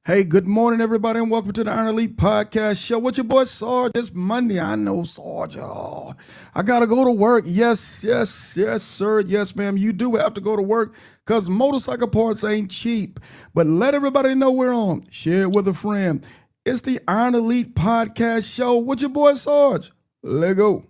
Hey, good morning, everybody, and welcome to the Iron Elite Podcast Show. With your boy Sarge. It's Monday. I know, Sarge. Oh, I gotta go to work. Yes, sir. Yes, ma'am. You do have to go to work because motorcycle parts ain't cheap. But let everybody know we're on. Share it with a friend. It's the Iron Elite Podcast Show with your boy Sarge. Let go.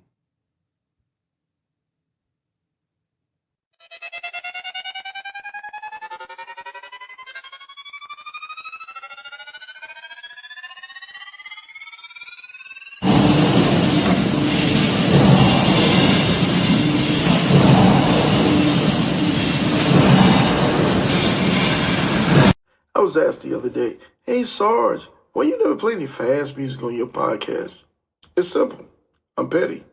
I was asked the other day, hey Sarge, why you never play any fast music on your podcast? It's simple. I'm petty.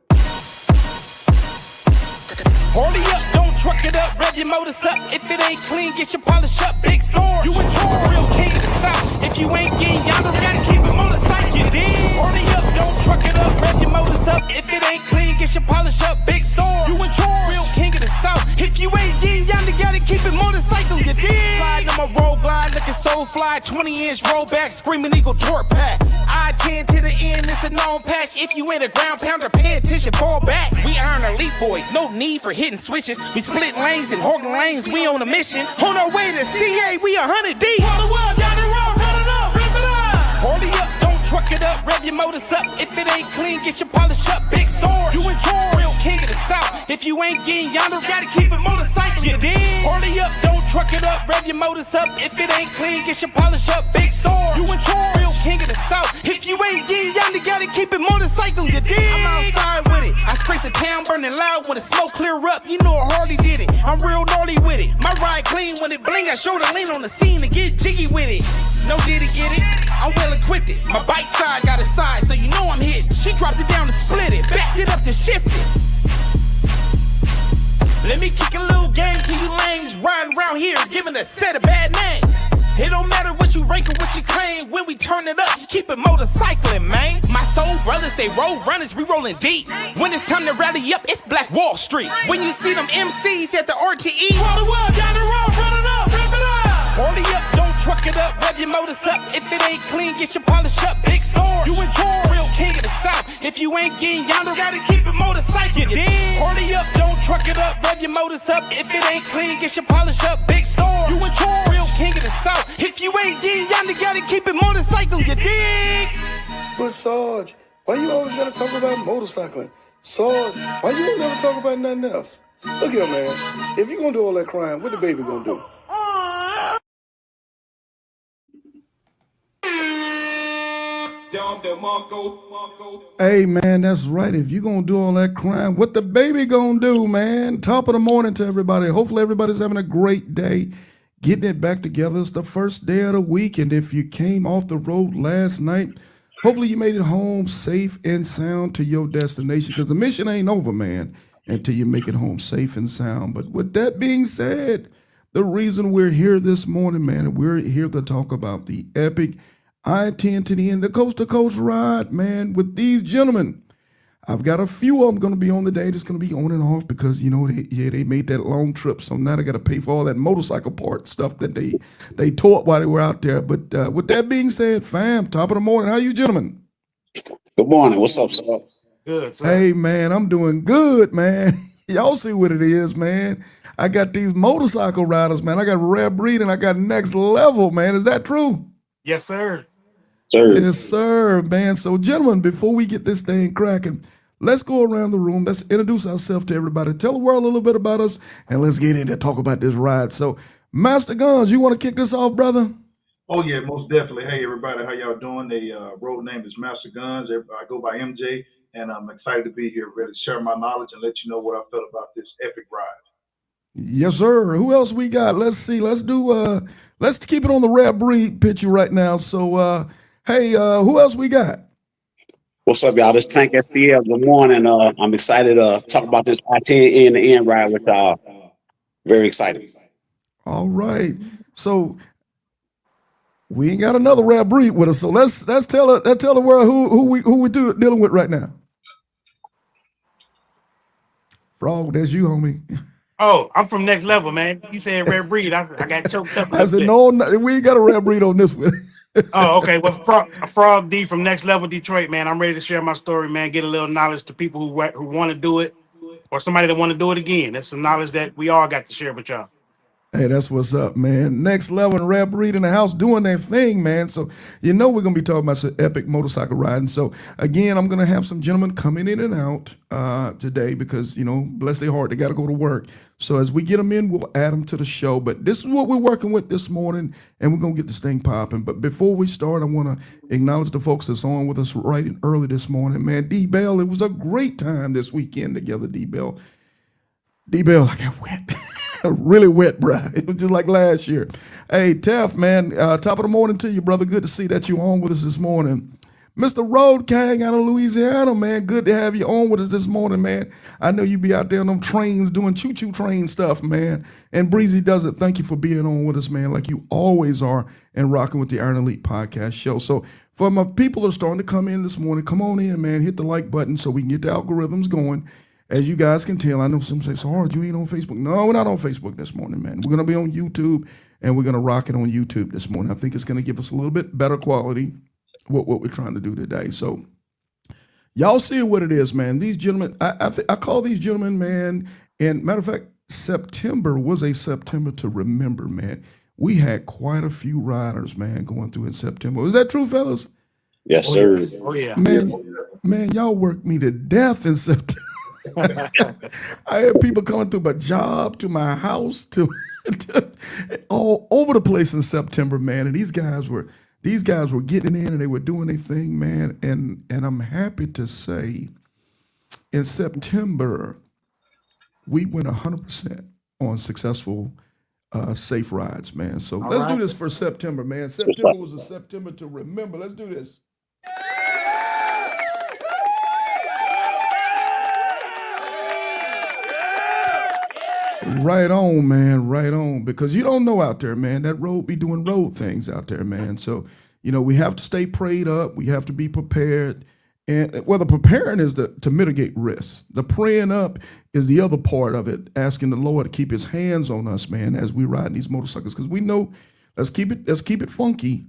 Hold it up, don't truck it up, rev your motors up. If it ain't clean, get your polish up. Big sword, you a true real king of the south. If you ain't getting y'all gotta keep it motorcycle, you dig? Hold it up, don't truck it up, rev your motors up. If it ain't clean, get your polish up. Big sword, you a true real king of the south. If you ain't getting y'all gotta keep it motorcycle, you dig? Slide on my road glide, looking so fly. 20-inch rollback, screaming eagle torque pack. I-10 to the end, it's a known patch. If you ain't a ground pounder, pay attention, fall back. We Iron Elite boys, no need for hitting switches. We split lanes and holding lanes, we on a mission. On our way to CA, we 100 deep. Water well, down the road, run it up, rip it up. Hold it up, don't truck it up, rev your motors up. If it ain't clean, get your polish up. Big sword, you in charge, real king of the south. If you ain't getting yonder, gotta keep it motorcycle, you dig? Hold it up, don't truck it up, rev your motors up. If it ain't clean, get your polish up. Big sword, you in charge, real king of the south. If you ain't getting yonder, gotta keep it motorcycle, you dig? I'm outside with it, I scrape the town burning loud when the smoke clear up. You know a Harley did it, I'm real gnarly with it. My ride clean when it bling, I show the lean on the scene to get jiggy with it. No did it get it, I'm well equipped it. My bike side got a side, so you know I'm hit. She dropped it down to split it, backed it up to shift it. Let me kick a little game to you lames riding around here, giving a set a bad name. It don't matter what you rank or what you claim. When we turn it up, you keep it motorcycling, man. My soul brothers, they roll runners, we rolling deep. When it's time to rally up, it's Black Wall Street. When you see them MCs at the RTE, water well, down the road, run it up, rip it up. Hold it up, don't truck it up, rev your motors up. If it ain't clean, get your polish up. Big sword, you in charge, real king of the south. If you ain't getting yonder, gotta keep it motorcycle, you dig? Hold it up, don't truck it up, rev your motors up. If it ain't clean, get your polish up. Big sword, you in charge, real king of the south. If you ain't getting yonder, gotta keep it motorcycle, you dig? But Sarge, why you always gotta talk about motorcycling? Sarge, why you don't never talk about nothing else? Look here, man. If you gonna do all that crying, what the baby gonna do? Hey, man, that's right. If you're going to do all that crime, what the baby going to do, man? Top of the morning to everybody. Hopefully everybody's having a great day, getting it back together. It's the first day of the week, and if you came off the road last night, hopefully you made it home safe and sound to your destination, because the mission ain't over, man, until you make it home safe and sound. But with that being said, the reason we're here this morning, man, we're here to talk about the epic I-10 to the end, the coast-to-coast ride, man, with these gentlemen. I've got a few of them going to be on the day that's going to be on and off because, you know, they made that long trip, so now they got to pay for all that motorcycle part stuff that they taught while they were out there. But with that being said, fam, top of the morning, how you gentlemen? Good morning. What's up, sir? Good, sir. Hey, man, I'm doing good, man. Y'all see what it is, man. I got these motorcycle riders, man. I got rare breed and I got next level, man. Is that true? Yes, sir. Sir. Yes, sir, man. So, gentlemen, before we get this thing cracking, let's go around the room. Let's introduce ourselves to everybody. Tell the world a little bit about us, and let's get in and talk about this ride. So, Master Gunz, you want to kick this off, brother? Oh yeah, most definitely. Hey everybody, how y'all doing? The road name is Master Gunz. I go by MJ, and I'm excited to be here, ready to share my knowledge and let you know what I felt about this epic ride. Yes, sir. Who else we got? Let's see. Let's keep it on the rare breed picture right now. So, hey, who else we got? What's up, y'all? This Tank FPL. Good morning. I'm excited to talk about this I-10 end to end ride with y'all. Very excited. All right. So we ain't got another rare breed with us. So let's tell the world who we dealing with right now. Frog, that's you, homie. Oh, I'm from next level, man. You said rare breed. I got choked up. I said, no, we ain't got a rare breed on this one. Oh, okay. Well, Frog D from Next Level Detroit, man. I'm ready to share my story, man. Get a little knowledge to people who want to do it, or somebody that want to do it again. That's some knowledge that we all got to share with y'all. Hey, that's what's up, man. Next level and Rap Reed in the house doing their thing, man. So we're gonna be talking about some epic motorcycle riding. So again, I'm gonna have some gentlemen coming in and out today because bless their heart, they got to go to work. So as we get them in, we'll add them to the show. But this is what we're working with this morning, and we're gonna get this thing popping. But before we start, I want to acknowledge the folks that's on with us right and early this morning, man. D Bell, it was a great time this weekend together, D Bell. D-Bell, I got wet. Really wet, bruh. It was just like last year. Hey, Tef, man, top of the morning to you, brother. Good to see that you on with us this morning. Mr. Road King out of Louisiana, man. Good to have you on with us this morning, man. I know you be out there on them trains doing choo-choo train stuff, man. And Breezy does it. Thank you for being on with us, man, like you always are, and rocking with the Iron Elite podcast show. So for my people that are starting to come in this morning, come on in, man. Hit the like button so we can get the algorithms going. As you guys can tell, I know some say, so hard, you ain't on Facebook. No, we're not on Facebook this morning, man. We're going to be on YouTube, and we're going to rock it on YouTube this morning. I think it's going to give us a little bit better quality what we're trying to do today. So y'all see what it is, man. These gentlemen, I call these gentlemen, man, and matter of fact, September was a September to remember, man. We had quite a few riders, man, going through in September. Is that true, fellas? Yes, sir. Oh yeah. Man, y'all worked me to death in September. I had people coming through my job, to my house, to all over the place in September, man. And these guys were getting in and they were doing their thing, man. And I'm happy to say in September, we went 100% on successful safe rides, man. So let's do this for September, man. September was a September to remember. Let's do this. Right on, man. Right on. Because you don't know out there, man. That road be doing road things out there, man. So, we have to stay prayed up. We have to be prepared. And the preparing is to mitigate risks. The praying up is the other part of it, asking the Lord to keep his hands on us, man, as we ride these motorcycles. Because we know, let's keep it funky.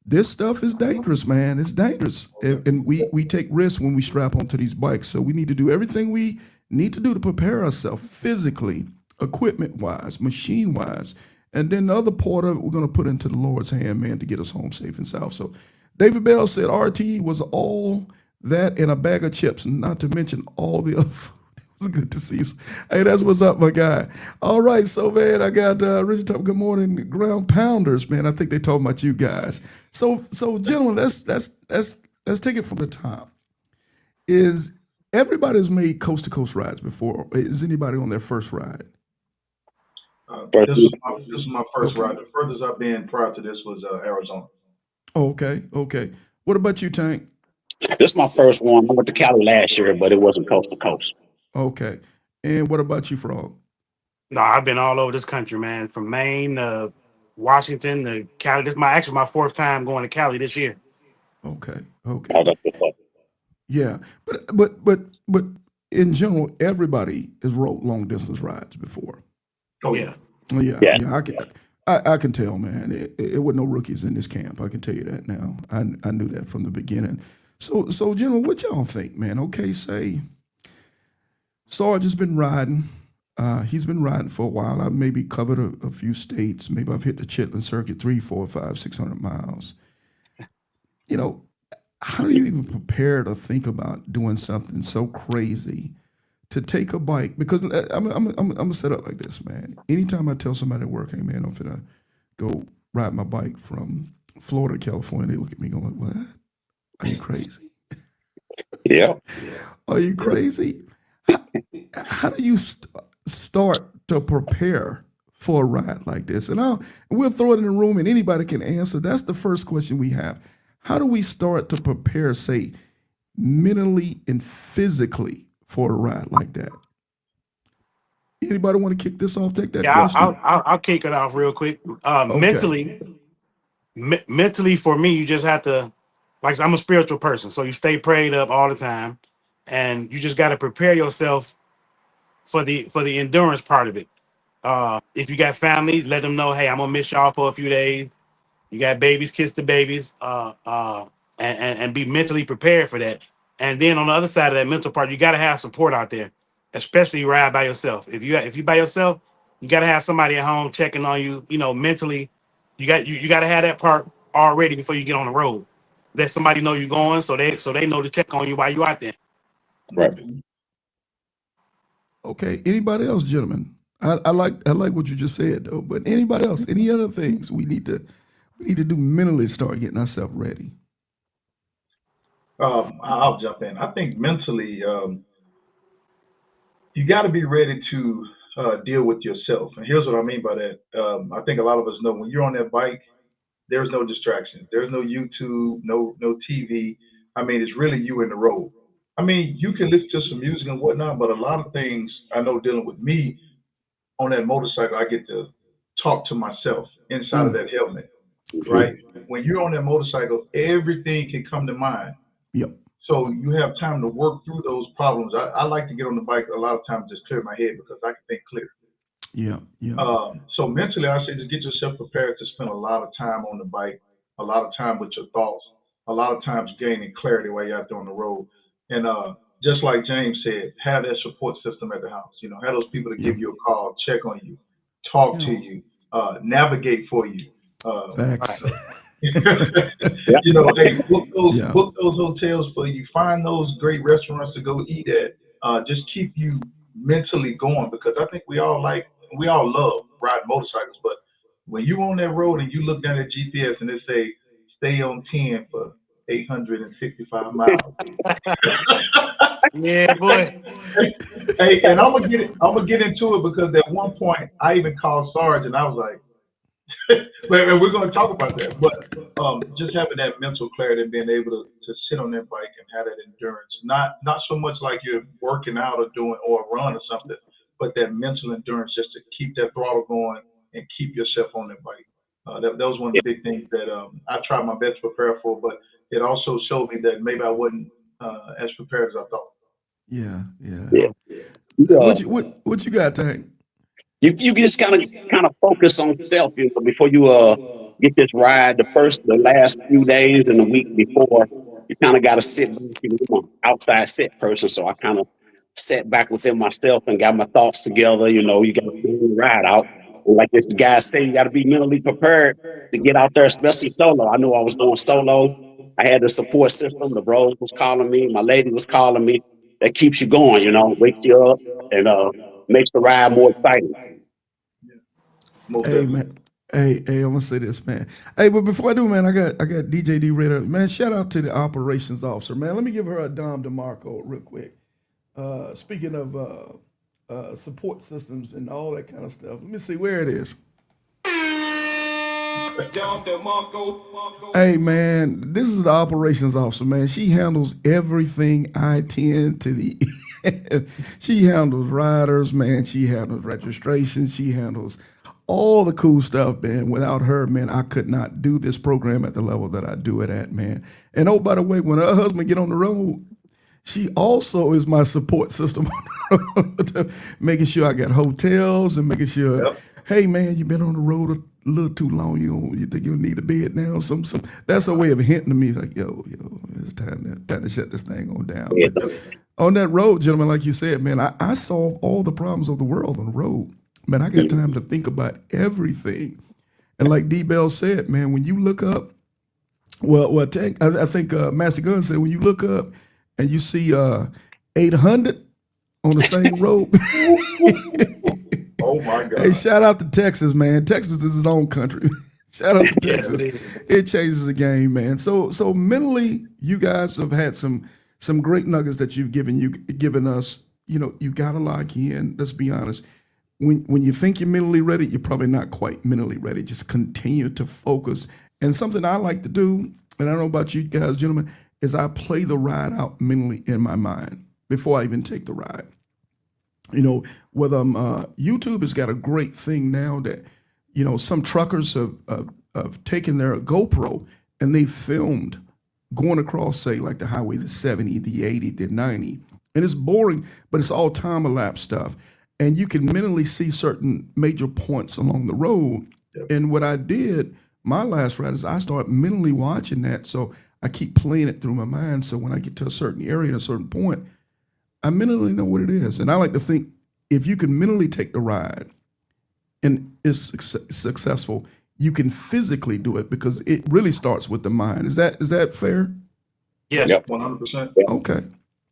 This stuff is dangerous, man. It's dangerous. And we take risks when we strap onto these bikes. So we need to do everything we need to do to prepare ourselves physically, equipment-wise, machine-wise. And then the other part of it, we're going to put into the Lord's hand, man, to get us home safe and sound. So David Bell said RT was all that and a bag of chips, not to mention all the other food. It was good to see you. Hey, that's what's up, my guy. All right, so, man, I got Richard Top, good morning, Ground Pounders, man. I think they talking about you guys. So gentlemen, let's take it from the top. Is everybody's made coast-to-coast rides before? Is anybody on their first ride? This is my first ride. The furthest I've been prior to this was Arizona. Oh, okay. What about you, Tank? This is my first one. I went to Cali last year, but it wasn't coast to coast. Okay. And what about you, Frog? No, I've been all over this country, man. From Maine to Washington to Cali. This is my fourth time going to Cali this year. Okay. Oh, that's what's up. Yeah, but in general, everybody has rode long distance rides before. Oh yeah. I can tell, man. It wasn't no rookies in this camp. I can tell you that now. I knew that from the beginning. So gentlemen, what y'all think, man? Okay, say Sarge has been riding. He's been riding for a while. I've maybe covered a few states. Maybe I've hit the Chitlin circuit 300, 400, 500, 600 miles. How do you even prepare to think about doing something so crazy to take a bike? Because I'm gonna set up like this, man. Anytime I tell somebody at work, hey man, I'm finna go ride my bike from Florida to California, they look at me going like, what? Are you crazy? Yeah. Are you crazy? How do you start to prepare for a ride like this? And we'll throw it in the room and anybody can answer. That's the first question we have. How do we start to prepare, say, mentally and physically for a ride like that? Anybody want to kick this off? Take that question. I'll kick it off real quick. Okay. Mentally, for me, you just have to, like, I'm a spiritual person, so you stay prayed up all the time, and you just got to prepare yourself for the endurance part of it. If you got family, let them know, hey, I'm gonna miss y'all for a few days. You got babies, kiss the babies, and be mentally prepared for that. And then on the other side of that mental part, you got to have support out there, especially you ride by yourself. If you by yourself, you got to have somebody at home checking on you. Mentally, you got to have that part already before you get on the road. Let somebody know you're going, so they know to check on you while you out there. Right. Okay. Anybody else, gentlemen? I like what you just said though. But anybody else? Any other things we need to do mentally? Start getting ourselves ready. I'll jump in. I think mentally, you got to be ready to deal with yourself. And here's what I mean by that. I think a lot of us know when you're on that bike, there's no distractions. There's no YouTube, no TV. I mean, it's really you in the road. I mean, you can listen to some music and whatnot, but a lot of things I know dealing with me on that motorcycle, I get to talk to myself inside of that helmet, right? When you're on that motorcycle, everything can come to mind. Yep. So you have time to work through those problems. I like to get on the bike a lot of times, just clear my head because I can think clear. Yeah. So mentally, I say just get yourself prepared to spend a lot of time on the bike, a lot of time with your thoughts, a lot of times gaining clarity while you're out there on the road. And just like James said, have that support system at the house. Have those people to give you a call, check on you, talk to you, navigate for you. Facts. Hey, book those hotels for you. Find those great restaurants to go eat at. Just keep you mentally going, because I think we all love riding motorcycles, but when you're on that road and you look down at GPS and it say stay on 10 for 865 miles. Yeah, boy. Hey, and I'm gonna get into it because at one point I even called Sarge and I was like, and we're gonna talk about that. But just having that mental clarity and being able to sit on that bike and have that endurance, not so much like you're working out or doing or a run or something, but that mental endurance just to keep that throttle going and keep yourself on that bike. That was one of the big things that I tried my best to prepare for, but it also showed me that maybe I wasn't as prepared as I thought. Yeah. What you got, Tank? You just kind of focus on self, before you get this ride. The last few days and the week before, you kind of got to sit back. I'm an outside set person, so I kind of sat back within myself and got my thoughts together. You got to figure the ride out. And like this guy said, you got to be mentally prepared to get out there, especially solo. I knew I was going solo. I had the support system. The bros was calling me. My lady was calling me. That keeps you going, wakes you up and makes the ride more exciting. Hey man, hey, I'm gonna say this, man. Hey, but before I do, man, I got DJ D Raider. Man, shout out to the operations officer, man. Let me give her a Dom DeMarco real quick. Speaking of support systems and all that kind of stuff, let me see where it is. Hey man, this is the operations officer, man. She handles everything I-10 to the she handles riders, man. She handles registration. She handles all the cool stuff, man. Without her, man, I could not do this program at the level that I do it at, man. And oh, by the way, when her husband get on the road, she also is my support system on the road, making sure I got hotels and making sure, hey man, you've been on the road a little too long. You think you need a bed now? Some. That's a way of hinting to me, like, yo, it's time to shut this thing on down. But on that road, gentlemen, like you said, man, I solve all the problems of the world on the road. Man, I got time to think about everything. And like D Bell said, man, when you look up, I think Master Gunz said, when you look up and you see 800 on the same road. Oh my God. Hey, shout out to Texas, man. Texas is his own country. Shout out to Texas. It changes the game, man. So mentally, you guys have had some great nuggets that you've given us. You gotta lock in. Let's be honest. When you think you're mentally ready, you're probably not quite mentally ready. Just continue to focus. And something I like to do, and I don't know about you guys, gentlemen, is I play the ride out mentally in my mind before I even take the ride. Whether YouTube has got a great thing now that, some truckers have taken their GoPro and they filmed going across, say, like the highway, the 70, the 80, the 90. And it's boring, but it's all time-elapse stuff. And you can mentally see certain major points along the road. Yep. And what I did my last ride is I start mentally watching that, so I keep playing it through my mind. So when I get to a certain area at a certain point, I mentally know what it is. And I like to think if you can mentally take the ride and it's successful, you can physically do it because it really starts with the mind. Is that fair? Yes. Yep. 100%. Okay.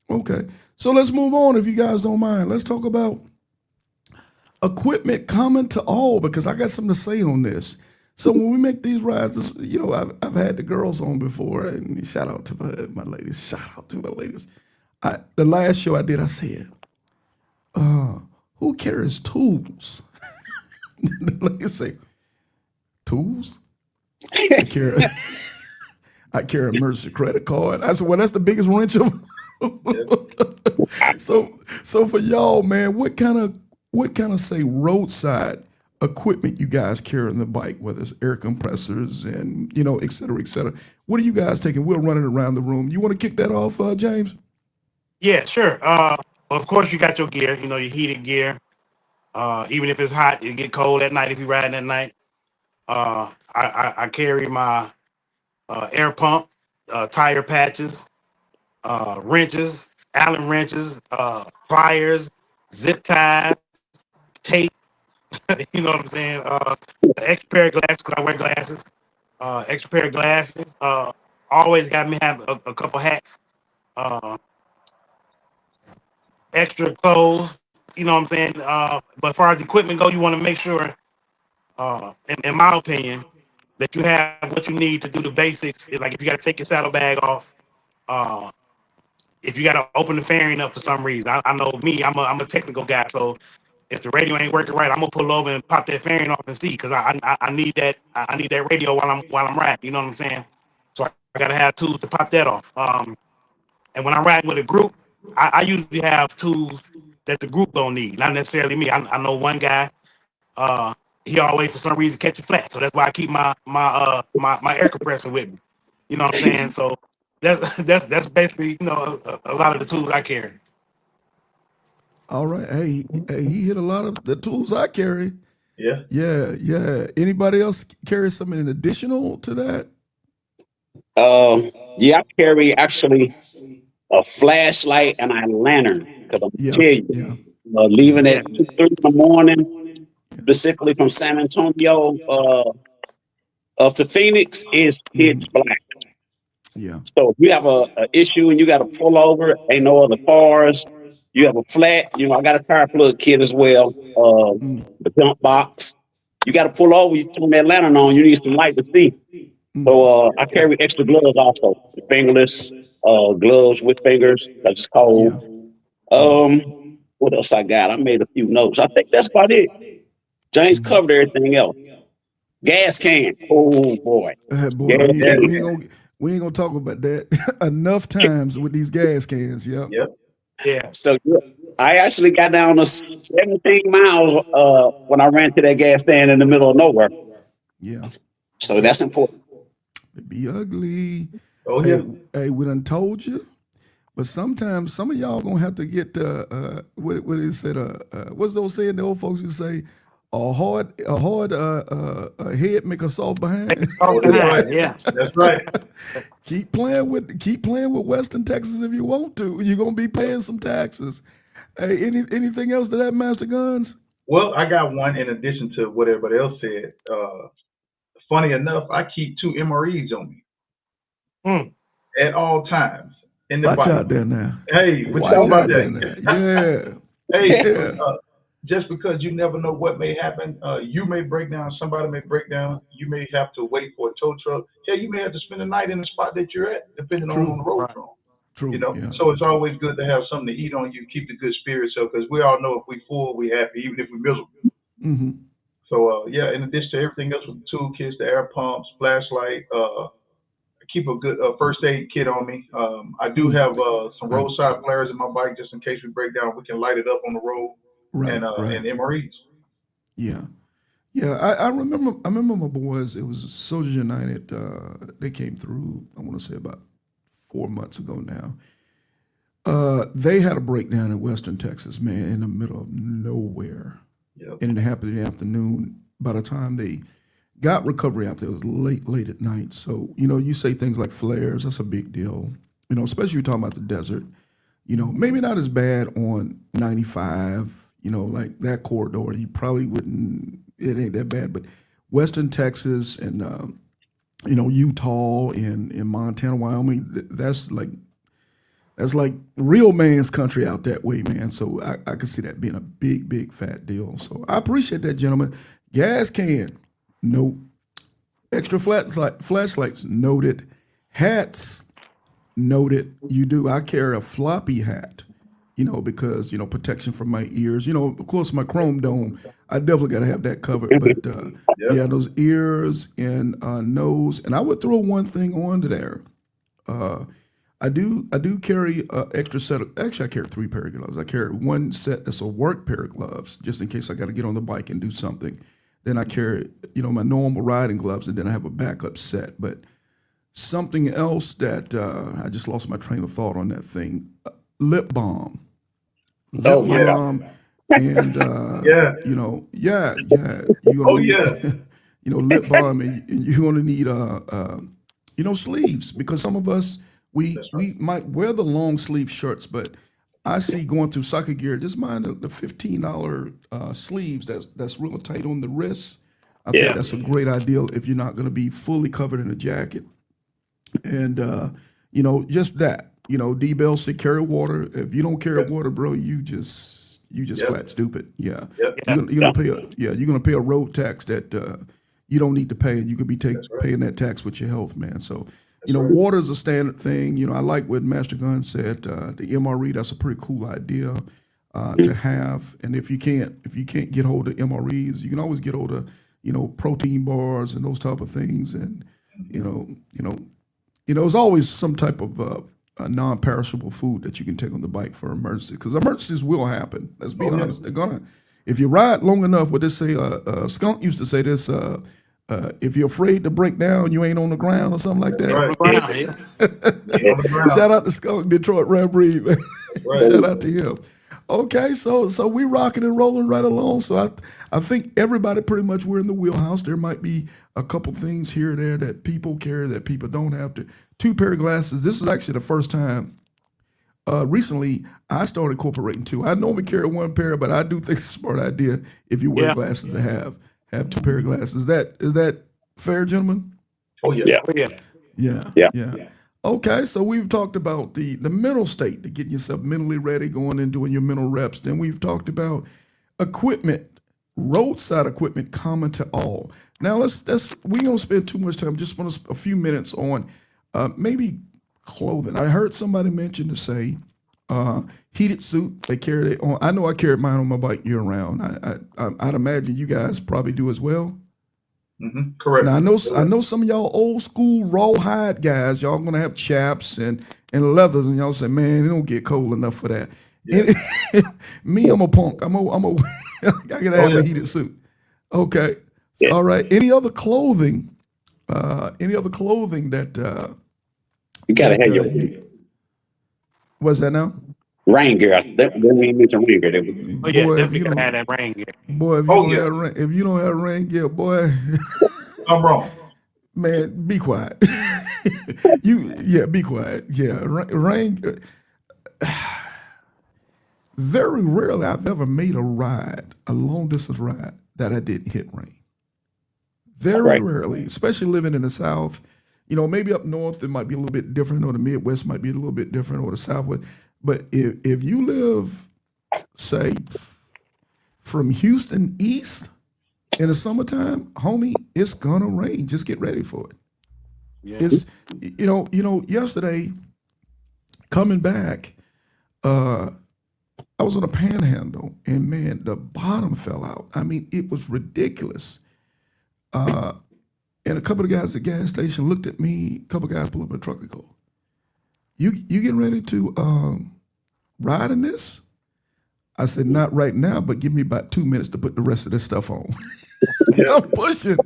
Okay. So let's move on if you guys don't mind. Let's talk about equipment common to all because I got something to say on this. So when we make these rides, you know, I've had the girls on before, and shout out to my ladies. Shout out to my ladies. The last show I did, I said, who carries tools? The ladies say, tools? I carry a emergency credit card. I said, well, that's the biggest wrench of. So for y'all, man, what kind of say roadside equipment you guys carry on the bike, whether it's air compressors and you know, et cetera, et cetera. What are you guys taking? We'll run it around the room. You want to kick that off, James? Yeah, sure. Well, of course, you got your gear. You know, your heated gear. Even if it's hot, it get cold at night if you're riding at night. I carry my air pump, tire patches, wrenches, Allen wrenches, pliers, zip ties, tape. You know what I'm saying? Extra pair of glasses because I wear glasses. Extra pair of glasses. Always got me have a couple hats. Extra clothes. You know what I'm saying? But as far as equipment go, you want to make sure, in my opinion, that you have what you need to do the basics. Like if you got to take your saddlebag off, if you got to open the fairing up for some reason. I know me, I'm a technical guy, so if the radio ain't working right, I'm gonna pull over and pop that fairing off and see because I need that radio while I'm riding. You know what I'm saying? So I gotta have tools to pop that off. And when I'm riding with a group, I usually have tools that the group don't need, not necessarily me. I know one guy, he always for some reason catch a flat, so that's why I keep my air compressor with me. You know what I'm saying? So that's basically a lot of the tools I carry. All right. Hey, he hit a lot of the tools I carry. Yeah. Yeah. Anybody else carry something additional to that? Yeah, I carry actually a flashlight and a lantern because I'm Yeah. tell you, Yeah. leaving Yeah. at 2, 3 in the morning, specifically from San Antonio up to Phoenix, is pitch black. Yeah. So if you have a issue and you got to pull over, ain't no other cars. You have a flat. You know, I got a tire plug kit as well. The dump box. You got to pull over. You turn that lantern on. You need some light to see. So I Yeah. carry extra gloves also, the fingerless gloves with fingers. That's just cold. Yeah. What else I got? I made a few notes. I think that's about it. James covered everything else. Gas can. Oh boy, Boy, gas can. we ain't gonna talk about that enough times with these gas cans. Yep. Yep. Yeah. So yeah, I actually got down to 17 miles when I ran to that gas stand in the middle of nowhere. Yeah. So that's important. It be ugly. Oh yeah. Hey, we done told you. But sometimes some of y'all gonna have to get what it said. What's those saying the old folks used to say? A hard head make a soft behind. Oh, that's right. Yeah. That's right. keep playing with Western Texas if you want to. You're gonna be paying some taxes. Hey, anything else to that, Master Gunz? Well, I got one in addition to what everybody else said. Funny enough, I keep 2 MREs on me at all times in the Watch bike. out there now. Hey, what you Watch know about out that? there now. Yeah. Hey, Yeah. just because you never know what may happen, you may break down, somebody may break down, you may have to wait for a tow truck. Yeah, you may have to spend the night in the spot that you're at, depending on the road you're on. True. You know, Yeah. so it's always good to have something to eat on you, keep the good spirits up, because we all know if we full, we happy, even if we miserable. Mm-hmm. So yeah, in addition to everything else with the toolkits, the air pumps, flashlight, I keep a good first aid kit on me. I do have some roadside flares in my bike just in case we break down. We can light it up on the road. Right. And MREs. Yeah. Yeah. I remember my boys, it was Soldiers United. They came through, I want to say about 4 months ago now. They had a breakdown in Western Texas, man, in the middle of nowhere. Yep. And it happened in the afternoon. By the time they got recovery out there. It was late at night. So, you say things like flares, that's a big deal. Especially you're talking about the desert. Maybe not as bad on 95, like that corridor. You probably wouldn't, it ain't that bad. But Western Texas and, Utah and Montana, Wyoming, that's like real man's country out that way, man. So I can see that being a big, big fat deal. So I appreciate that, gentlemen. Gas can, nope. Extra flashlights, noted. Hats, noted. You do. I carry a floppy hat, because, protection from my ears. Of course, my chrome dome, I definitely got to have that covered. But yeah, those ears and nose. And I would throw one thing onto there. I do carry extra set of, actually I carry 3 pair of gloves. I carry one set that's a work pair of gloves, just in case I got to get on the bike and do something. Then I carry, my normal riding gloves, and then I have a backup set. But something else that I just lost my train of thought on that thing, lip balm. Lip balm. And, Yeah. you're going to need, lip balm, and you're going to need, sleeves, because some of us, we might wear the long sleeve shirts, but I see going through soccer gear, just mind the $15 sleeves that's real tight on the wrists. I think that's a great idea if you're not going to be fully covered in a jacket. And, just that, D-Bell said carry water. If you don't carry water, bro, you just flat stupid. Yeah. You're gonna pay a road tax that you don't need to pay, and you could be paying that tax with your health, man. So, water is a standard thing. I like what Master Gunz said. The MRE, that's a pretty cool idea to have. And if you can't get hold of MREs, you can always get hold of protein bars and those type of things. And there's always some type of a non-perishable food that you can take on the bike for emergency, because emergencies will happen. Let's be honest. They're gonna, if you ride long enough. What they say, Skunk used to say this. If you're afraid to break down, you ain't on the ground or something like that. Right. Shout out to Skunk, Detroit Reverie, man. Shout out to him. Okay, so we rocking and rolling right along. So I think everybody pretty much, we're in the wheelhouse. There might be a couple things here or there that people carry that people don't have to. 2 pair of glasses. This is actually the first time recently I started incorporating 2. I normally carry 1 pair, but I do think it's a smart idea if you wear glasses to have 2 pair of glasses. Is that fair, gentlemen? Oh yeah. Yeah. Okay, so we've talked about the mental state, to getting yourself mentally ready, going and doing your mental reps. Then we've talked about equipment, roadside equipment common to all. Now we don't spend too much time. Just want a few minutes on maybe clothing. I heard somebody mention to say heated suit. They carry it on. I know I carried mine on my bike year round. I'd imagine you guys probably do as well. Mm-hmm. Correct. Now I know some of y'all old school rawhide guys. Y'all gonna have chaps and leathers, and y'all say, man, it don't get cold enough for that. Yeah. Me, I'm a punk. I gotta have a heated suit. Okay. Yeah. All right. Any other clothing? That you gotta have your what's that now? Rain gear. That we ain't mentioned rain gear. Boy, definitely gotta have that rain gear. Boy, if you don't have rain gear, boy, I'm wrong. Man, be quiet. Be quiet. Yeah, rain. Very rarely I've ever made a long distance ride, that I didn't hit rain. Very rarely, especially living in the South. Maybe up north it might be a little bit different, or the Midwest might be a little bit different, or the Southwest. But if you live, say, from Houston east in the summertime, homie, it's gonna rain. Just get ready for it. Yeah. It's yesterday coming back, I was on a panhandle, and man, the bottom fell out. I mean, it was ridiculous. And a couple of guys at the gas station looked at me. A couple of guys pulled up in a truck and go, You getting ready to ride in this? I said, not right now, but give me about 2 minutes to put the rest of this stuff on. I'm pushing,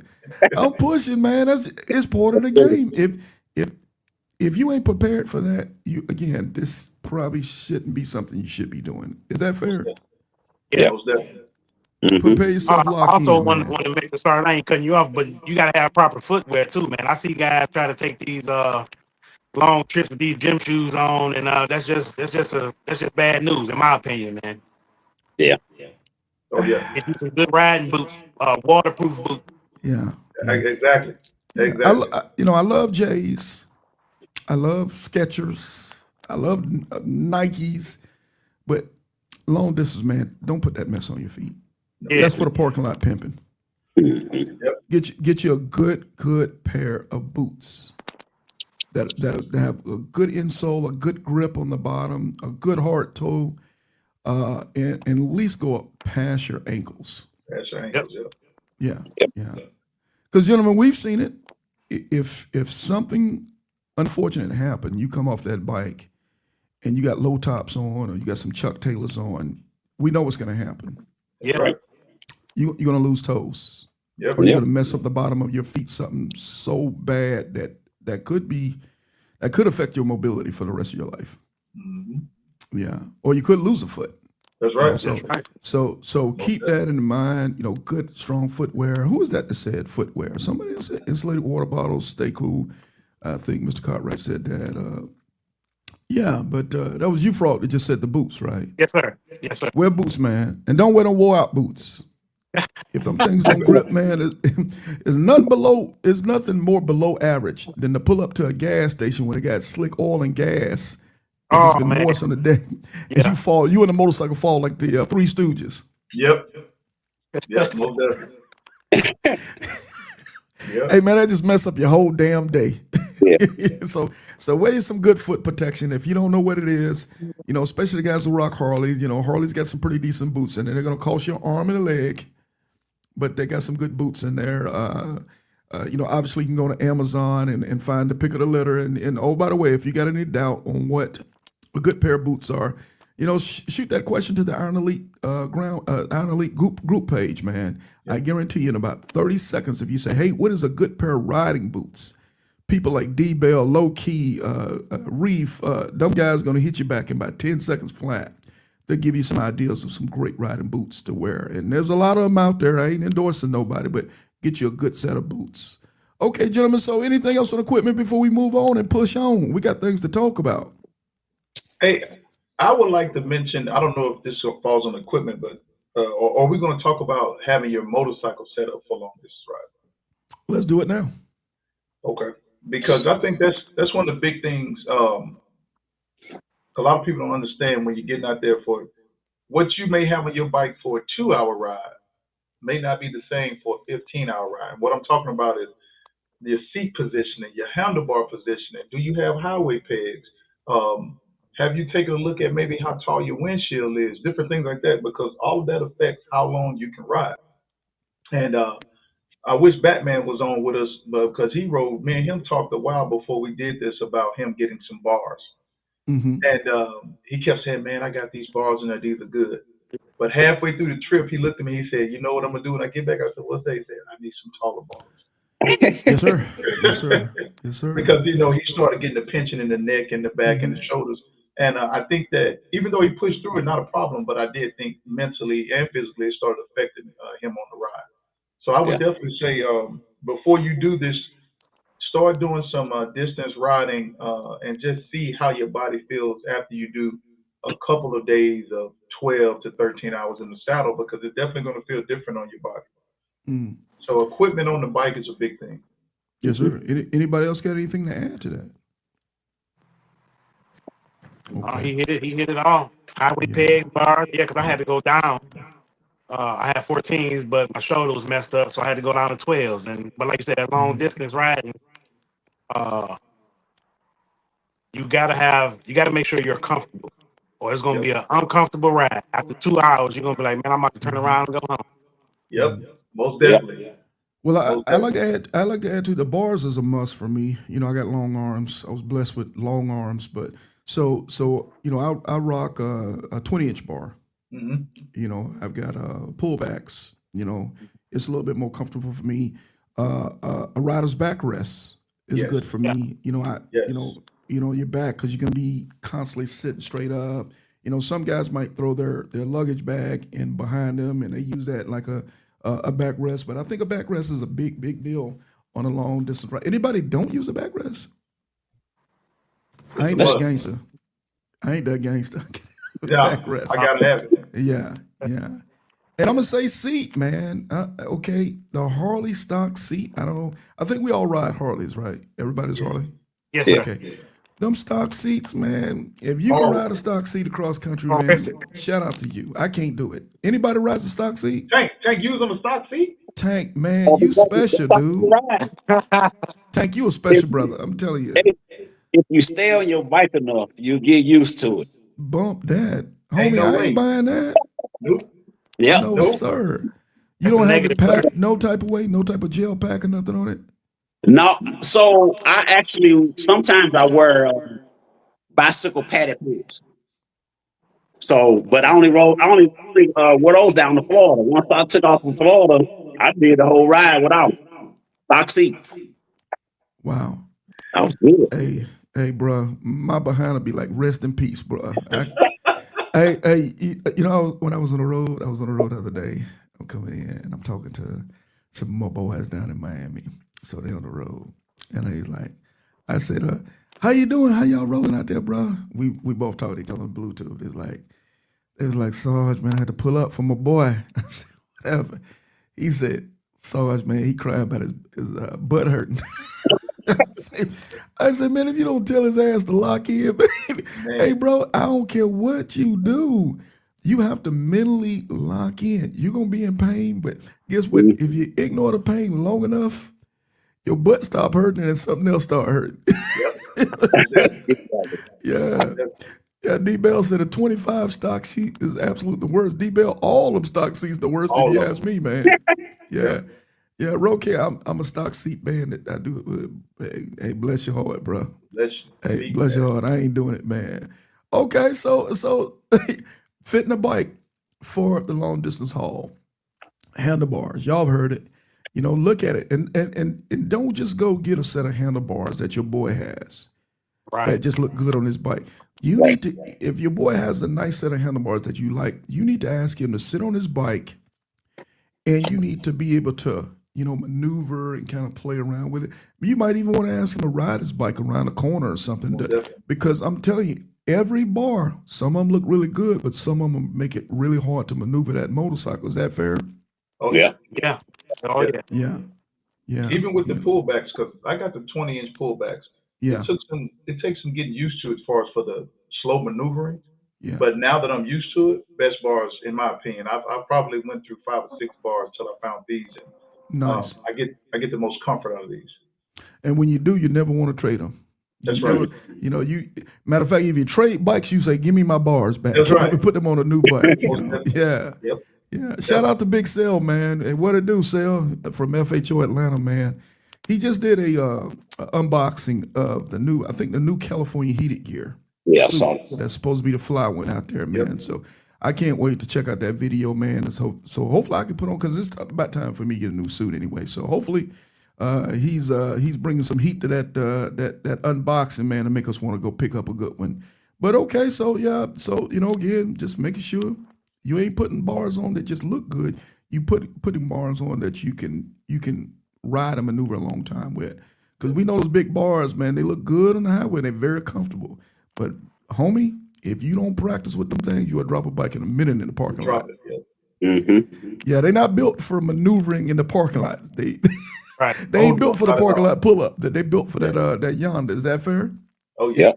man. It's part of the game. If you ain't prepared for that, this probably shouldn't be something you should be doing. Is that fair? Yeah. Prepare yourself, I lock also in, want man. to make the start. I ain't cutting you off, but you gotta have proper footwear too, man. I see guys try to take these long trips with these gym shoes on, and that's just bad news in my opinion, man. Yeah. Oh yeah, Get you some good riding boots, waterproof boots. Yeah, yeah, exactly, yeah. exactly. I love J's. I love Skechers. I love Nikes. But long distance, man, don't put that mess on your feet. Yeah, That's for the parking lot pimping. Yep. Get you a good pair of boots that have a good insole, a good grip on the bottom, a good hard toe, and at least go up past your ankles. That's your yep. ankles. Yep. Yeah, Yep. yeah. Because gentlemen, we've seen it. If something unfortunate happened, you come off that bike and you got low tops on, or you got some Chuck Taylors on, we know what's going to happen. Yeah, Right. You're going to lose toes, Yep. or you're Yep. going to mess up the bottom of your feet, something so bad that could affect your mobility for the rest of your life. Hmm. Yeah, or you could lose a foot. That's You know, right. so right. so keep that in mind. You know, good strong footwear. Who was that said footwear? Somebody else said insulated water bottles, stay cool. I think Mr. Cartwright said that. Yeah, but that was you, Fraud, that just said the boots, right? Yes, sir. Yes, sir. Wear boots, man, and don't wear no wore out boots. If them things don't grip, man, it's nothing more below average than to pull up to a gas station where they got slick oil and gas. If it's Oh been man, moist on the day, and yeah. you and the motorcycle fall like the Three Stooges. Yep. Yep. Most definitely. Yep. Hey man, that just mess up your whole damn day. Yeah. So wear some good foot protection. If you don't know what it is, you know, especially the guys who rock Harley, you know, Harley's got some pretty decent boots in there. They're gonna cost you an arm and a leg, but they got some good boots in there. You know, obviously you can go to Amazon and find the pick of the litter. And oh, by the way, if you got any doubt on what a good pair of boots are, you know, shoot that question to the Iron Elite Iron Elite group page, man. I guarantee you in about 30 seconds, if you say, hey, what is a good pair of riding boots? People like D-Bell, Low Key, Reef, them guys going to hit you back in about 10 seconds flat. They'll give you some ideas of some great riding boots to wear. And there's a lot of them out there. I ain't endorsing nobody, but get you a good set of boots. Okay, gentlemen, so anything else on equipment before we move on and push on? We got things to talk about. Hey, I would like to mention, I don't know if this falls on equipment, but or are we going to talk about having your motorcycle set up for long distance ride? Let's do it now. Okay, because I think that's one of the big things. A lot of people don't understand when you're getting out there for what you may have on your bike for a 2-hour ride may not be the same for a 15-hour ride. What I'm talking about is your seat positioning, your handlebar positioning. Do you have highway pegs? Have you taken a look at maybe how tall your windshield is? Different things like that, because all of that affects how long you can ride. And I wish Batman was on with us, because me and him talked a while before we did this about him getting some bars. Mm-hmm. And he kept saying, man, I got these bars and these are good. But halfway through the trip, he looked at me, he said, you know what I'm going to do when I get back? I said, what's that? He said, I need some taller bars. Yes, sir. Yes, sir. Yes, sir. Because, you know, he started getting the pinching in the neck and the back and the shoulders. And I think that even though he pushed through it, not a problem, but I did think mentally and physically it started affecting him on the ride. So I would definitely say before you do this, start doing some distance riding and just see how your body feels after you do a couple of days of 12 to 13 hours in the saddle, because it's definitely going to feel different on your body. Mm. So equipment on the bike is a big thing. Yes, sir. Anybody else got anything to add to that? Okay. He hit it all. Highway peg bars, yeah, because I had to go down. I had 14s, but my shoulder was messed up, so I had to go down to 12s. But like you said, that long distance riding, you gotta make sure you're comfortable, or it's gonna be an uncomfortable ride. After 2 hours, you're gonna be like, man, I'm about to turn around and go home. Yep, most definitely. Well, I like to add to the bars as a must for me. You know, I got long arms. I was blessed with long arms, but so you know, I rock a 20-inch bar. Mm-hmm. You know, I've got pullbacks. You know, it's a little bit more comfortable for me. A rider's backrest is good for me. You know, you know your back, because you're gonna be constantly sitting straight up. You know, some guys might throw their luggage bag in behind them, and they use that like a backrest. But I think a backrest is a big deal on a long distance ride. Anybody don't use a backrest? I ain't that gangster. I ain't that gangster. Yeah, Backrest. I gotta have it. Yeah. And I'm gonna say seat, man. Okay, the Harley stock seat. I don't know. I think we all ride Harleys, right? Everybody's Harley. Yes, sir. Okay. Them stock seats, man. If you can ride a stock seat across country, man, shout out to you. I can't do it. Anybody rides a stock seat? Tank, use on the stock seat? Tank, man, you special, dude. Tank, you a special brother. I'm telling you. If you stay on your bike enough, you get used to it. Bump that. Homie, I ain't buying that. Nope. Yeah. No, sir. You don't have it packed no type of way, no type of gel pack or nothing on it? No. So I actually, sometimes I wear bicycle padded boots. So, but I only wore those down to Florida. Once I took off from Florida, I did the whole ride without stock seat. Wow. That was good. Hey, bro, my behind will be like, rest in peace, bro. Hey, you know, when I was on the road the other day. I'm coming in and I'm talking to some more boys down in Miami. So they on the road, and he's like, I said, how you doing? How y'all rolling out there, bro? We both talked to each other on Bluetooth. It was like, Sarge, man, I had to pull up for my boy. I said, whatever. He said, Sarge, man, he cried about his butt hurting. I said, man, if you don't tell his ass to lock in, hey, bro, I don't care what you do. You have to mentally lock in. You're going to be in pain, but guess what? If you ignore the pain long enough, your butt stop hurting and something else start hurting. Yeah. Yeah, D-Bell said a 25 stock seat is absolutely the worst. D-Bell, all them stock seats the worst if you ask me, man. Yeah. Yeah, Roque, I'm a stock seat bandit. I do it. Hey, bless your heart, bro. Bless your heart. I ain't doing it, man. Okay, so fitting a bike for the long distance haul. Handlebars. Y'all have heard it. You know, look at it and don't just go get a set of handlebars that your boy has. Right. That just look good on his bike. You need to, if your boy has a nice set of handlebars that you like, you need to ask him to sit on his bike, and you need to be able to, you know, maneuver and kind of play around with it. You might even want to ask him to ride his bike around a corner or something, because I'm telling you, every bar, some of them look really good, but some of them make it really hard to maneuver that motorcycle. Is that fair? Oh Yeah. Yeah. Oh yeah. Yeah. Yeah. Even with the pullbacks, because I got the 20-inch pullbacks. Yeah. It takes some getting used to as far as for the slow maneuvering. Yeah. But now that I'm used to it, best bars, in my opinion, I probably went through 5 or 6 bars till I found these. And, nice. I get the most comfort out of these. And when you do, you never want to trade them. That's right. You know, matter of fact, if you trade bikes, you say, "Give me my bars back." That's right. Put them on a new bike. You know? Yeah. Yep. Yeah. Shout out to Big Sale, man. And what it do, Sale from FHO Atlanta, man. He just did a unboxing of the new California heated gear. Yeah, that's supposed to be the fly one out there, man. Yep. So I can't wait to check out that video, man. And so hopefully I can put on, because it's about time for me to get a new suit anyway. So hopefully he's bringing some heat to that unboxing, man, to make us want to go pick up a good one. But okay, so yeah, so you know, again, just making sure you ain't putting bars on that just look good. You putting bars on that you can ride and maneuver a long time with. Because we know those big bars, man, they look good on the highway. They're very comfortable. But homie, if you don't practice with them things, you'll drop a bike in a minute in the parking lot. Yeah, they're not built for maneuvering in the parking lot. They ain't built for the parking lot pull up. That they built for that Yonder. Is that fair? Oh yeah.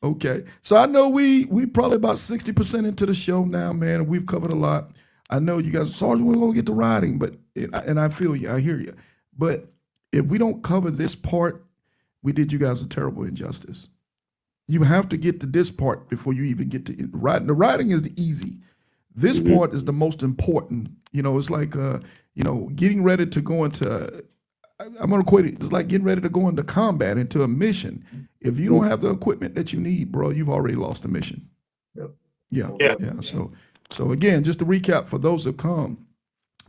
Okay. So I know we probably about 60% into the show now, man. We've covered a lot. I know you guys, Sergeant, we're gonna get to riding, but and I feel you, I hear you. But if we don't cover this part, we did you guys a terrible injustice. You have to get to this part before you even get to riding. The riding is the easy. This part is the most important. You know, it's like getting ready to go into. I'm gonna quote it. It's like getting ready to go into combat, into a mission. If you don't have the equipment that you need, bro, you've already lost the mission. Yeah. So again, just to recap for those that come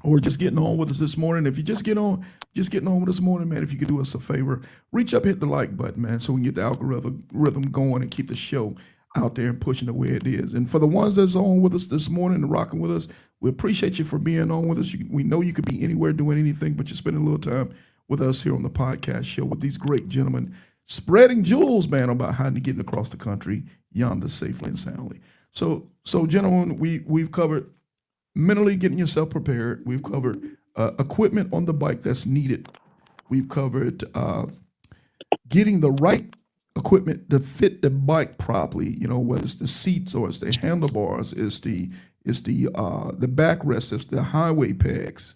or just getting on with us this morning, if you just getting on with us this morning, man, if you could do us a favor, reach up, hit the like button, man, so we can get the algorithm going and keep the show out there and pushing the way it is. And for the ones that's on with us this morning and rocking with us, we appreciate you for being on with us. We know you could be anywhere doing anything, but you're spending a little time with us here on the podcast show with these great gentlemen spreading jewels, man, about how to get across the country yonder safely and soundly. So gentlemen, we've covered mentally getting yourself prepared. We've covered equipment on the bike that's needed. We've covered getting the right equipment to fit the bike properly. You know, whether it's the seats or it's the handlebars, it's the backrest, it's the highway pegs.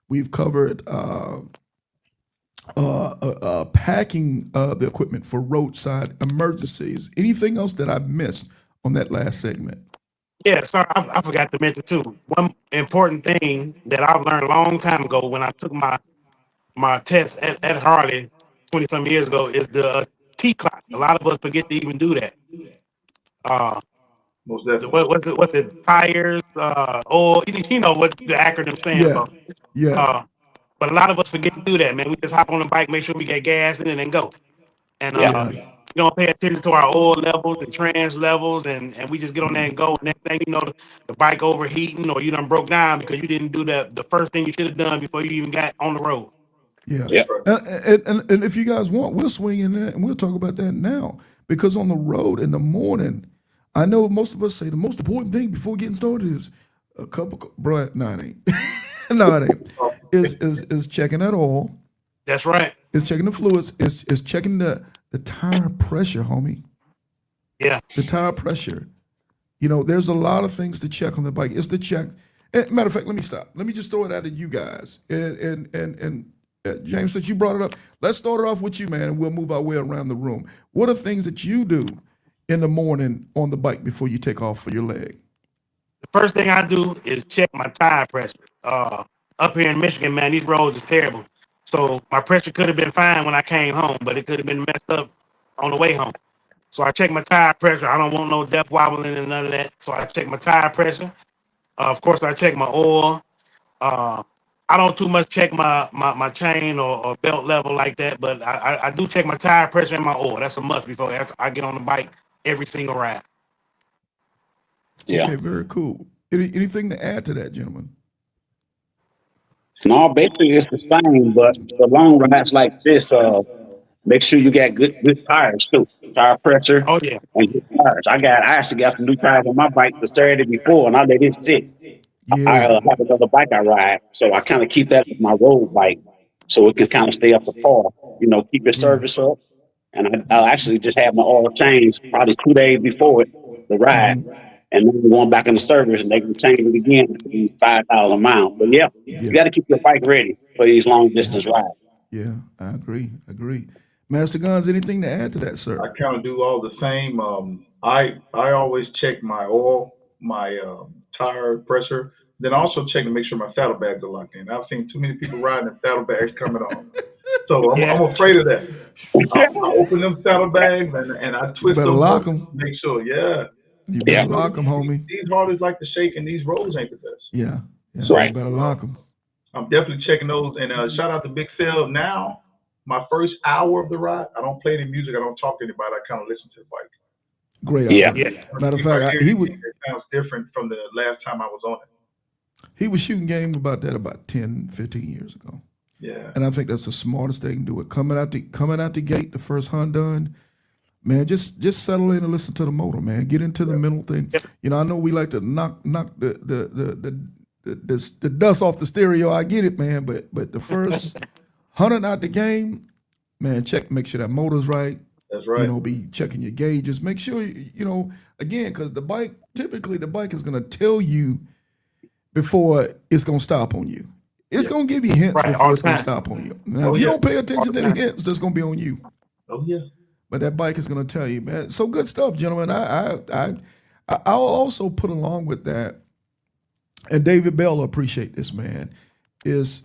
We've covered packing the equipment for roadside emergencies. Anything else that I missed on that last segment? Yeah, sorry, I forgot to mention too. One important thing that I've learned a long time ago when I took my test at Harley 20-some years ago is the T-clock. A lot of us forget to even do that. Most definitely. What's it? Tires, oil. You know what the acronym stands for. Yeah. But a lot of us forget to do that, man. We just hop on the bike, make sure we get gas in it, and go. And you don't pay attention to our oil levels and trans levels, and we just get on there and go. Next thing you know, the bike overheating, or you done broke down because you didn't do the first thing you should have done before you even got on the road. Yeah. Yeah. And if you guys want, we'll swing in there and we'll talk about that now. Because on the road in the morning, I know most of us say the most important thing before getting started is a couple, bro. No, it ain't. No, it ain't. Is checking that oil. That's right. It's checking the fluids. It's checking the tire pressure, homie. Yeah. The tire pressure. You know, there's a lot of things to check on the bike. It's to check. Matter of fact, let me stop. Let me just throw it out at you guys. And James, since you brought it up, let's start it off with you, man, and we'll move our way around the room. What are things that you do in the morning on the bike before you take off for your leg? The first thing I do is check my tire pressure. Up here in Michigan, man, these roads is terrible. So my pressure could have been fine when I came home, but it could have been messed up on the way home. So I check my tire pressure. I don't want no depth wobbling and none of that. So I check my tire pressure. Of course, I check my oil. I don't too much check my chain or belt level like that, but I do check my tire pressure and my oil. That's a must before I get on the bike every single ride. Yeah. Okay, very cool. Anything to add to that, gentlemen? No, basically it's the same, but for long rides like this, make sure you got good tires too. Tire pressure Oh yeah. and good tires. I actually got some new tires on my bike the Saturday before, and I let it sit. I Yeah. have another bike I ride, so I kind of keep that with my road bike, so it can kind of stay up to par. You know, keep your service up. And I actually just had my oil changed probably 2 days before the ride, and then going back in the service, and they can change it again for these 5,000 miles. But yeah, you got to keep your bike ready for these long distance rides. Yeah, I agree. Master Gunz, anything to add to that, sir? I kind of do all the same. I always check my oil, my tire pressure, then also check to make sure my saddlebags are locked in. I've seen too many people riding and saddlebags coming off. So I'm afraid of that. I open them saddlebags and I twist better them. lock them. Make sure, yeah. You better lock them, homie. These Harleys like to shake and these roads ain't the best. Yeah. Right. You better lock them. I'm definitely checking those. And shout out to Big Phil. Now, my first hour of the ride, I don't play any music. I don't talk to anybody. I kind of listen to the bike. Great. Yeah. Matter of fact, it sounds different from the last time I was on it. He was shooting game about 10, 15 years ago. Yeah. And I think that's the smartest thing to do it. Coming out the gate, the first hunt done, man, just settle in and listen to the motor, man. Get into the mental thing. You know, I know we like to knock the dust off the stereo. I get it, man. But the first hunting out the game, man, make sure that motor's right. That's right. You know, be checking your gauges. Make sure you know, again, because typically the bike is gonna tell you before it's gonna stop on you. It's gonna give you hints before it's gonna stop on you. Now, if you don't pay attention to the hints, that's gonna be on you. Oh yeah. But that bike is gonna tell you, man. So good stuff, gentlemen. I'll also put along with that, and David Bell will appreciate this, man, is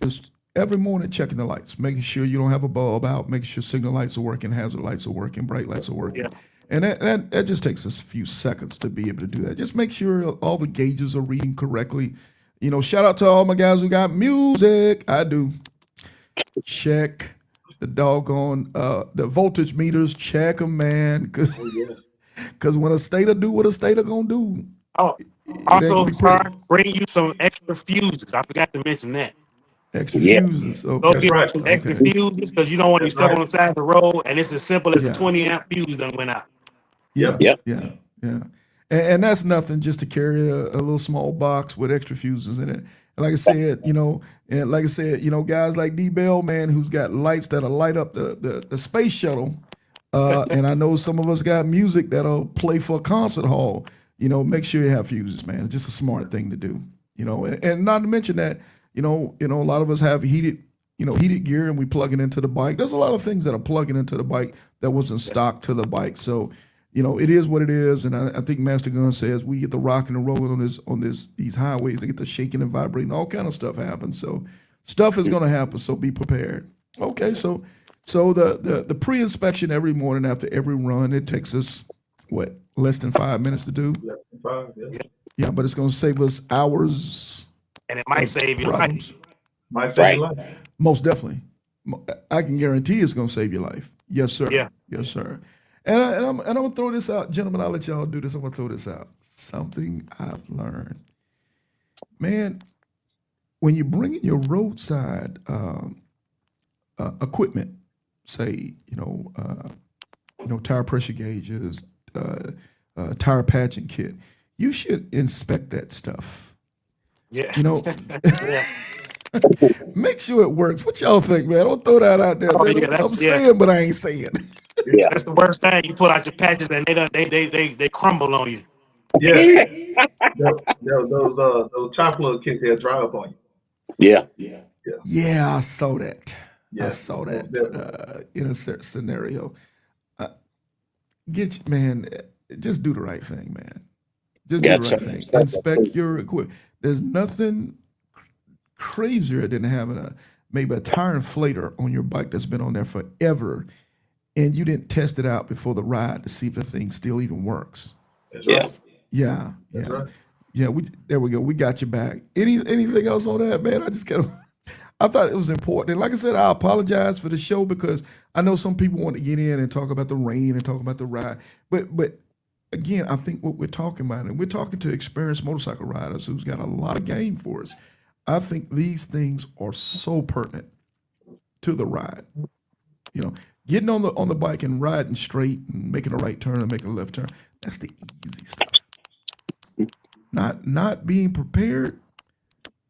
every morning checking the lights, making sure you don't have a bulb out, making sure signal lights are working, hazard lights are working, bright lights are working. Yeah. And that just takes us a few seconds to be able to do that. Just make sure all the gauges are reading correctly. You know, shout out to all my guys who got music. I do. Check the doggone the voltage meters. Check them, man. Cause Because when a stater do what a stater gonna do, Oh, it ain't gonna also, be sir, pretty. bring you some extra fuses. I forgot to mention that. Extra Yeah. fuses. Go That's Okay. get right. some extra Okay. fuses because you don't want to be That's stuck right. on the side of the road, and it's as simple as a Yeah. 20 amp fuse done went out. Yeah. Yep. Yep. Yeah. Yeah. And that's nothing just to carry a little small box with extra fuses in it. And like I said, guys like D Bell, man, who's got lights that'll light up the space shuttle. And I know some of us got music that'll play for a concert hall. Make sure you have fuses, man. It's just a smart thing to do. And not to mention that, a lot of us have heated gear and we plug it into the bike. There's a lot of things that are plugging into the bike that wasn't stock to the bike. So, it is what it is. And I think Master Gunz says we get the rocking and rolling these highways. They get the shaking and vibrating. All kind of stuff happens. So stuff is going to happen. So be prepared. Okay. So the pre-inspection every morning after every run, it takes us less than 5 minutes to do. Less than 5. Yeah. Yeah, but it's going to save us hours And it might save your life. problems. Might save your Right. life. Most definitely. I can guarantee it's going to save your life. Yes, sir. Yeah. Yes, sir. And I'm going to throw this out. Gentlemen, I'll let y'all do this. I'm going to throw this out. Something I've learned. Man, when you bring in your roadside equipment, say, tire pressure gauges, tire patching kit, you should inspect that stuff. Yeah. Yeah. Make sure it works. What y'all think, man? Don't throw that out there, Oh, man. yeah, I'm that's- saying, but I ain't saying. Yeah. That's the worst thing. You pull out your patches and they crumble on you. Yeah. Those chop plug kits, they'll dry up on you. Yeah. Yeah, I saw that. I Yeah. saw Most that definitely. in a scenario. Man, just do the right thing, man. Just do the Gotcha. right thing. Inspect your equipment. There's nothing crazier than having maybe a tire inflator on your bike that's been on there forever, and you didn't test it out before the ride to see if the thing still even works. That's Yeah. right. Yeah, That's yeah, right. yeah. There we go. We got you back. Anything else on that, man? I thought it was important. And like I said, I apologize for the show because I know some people want to get in and talk about the rain and talk about the ride. But again, I think what we're talking about, and we're talking to experienced motorcycle riders who's got a lot of game for us. I think these things are so pertinent to the ride. Getting on the bike and riding straight and making a right turn and making a left turn, that's the easy stuff. Not being prepared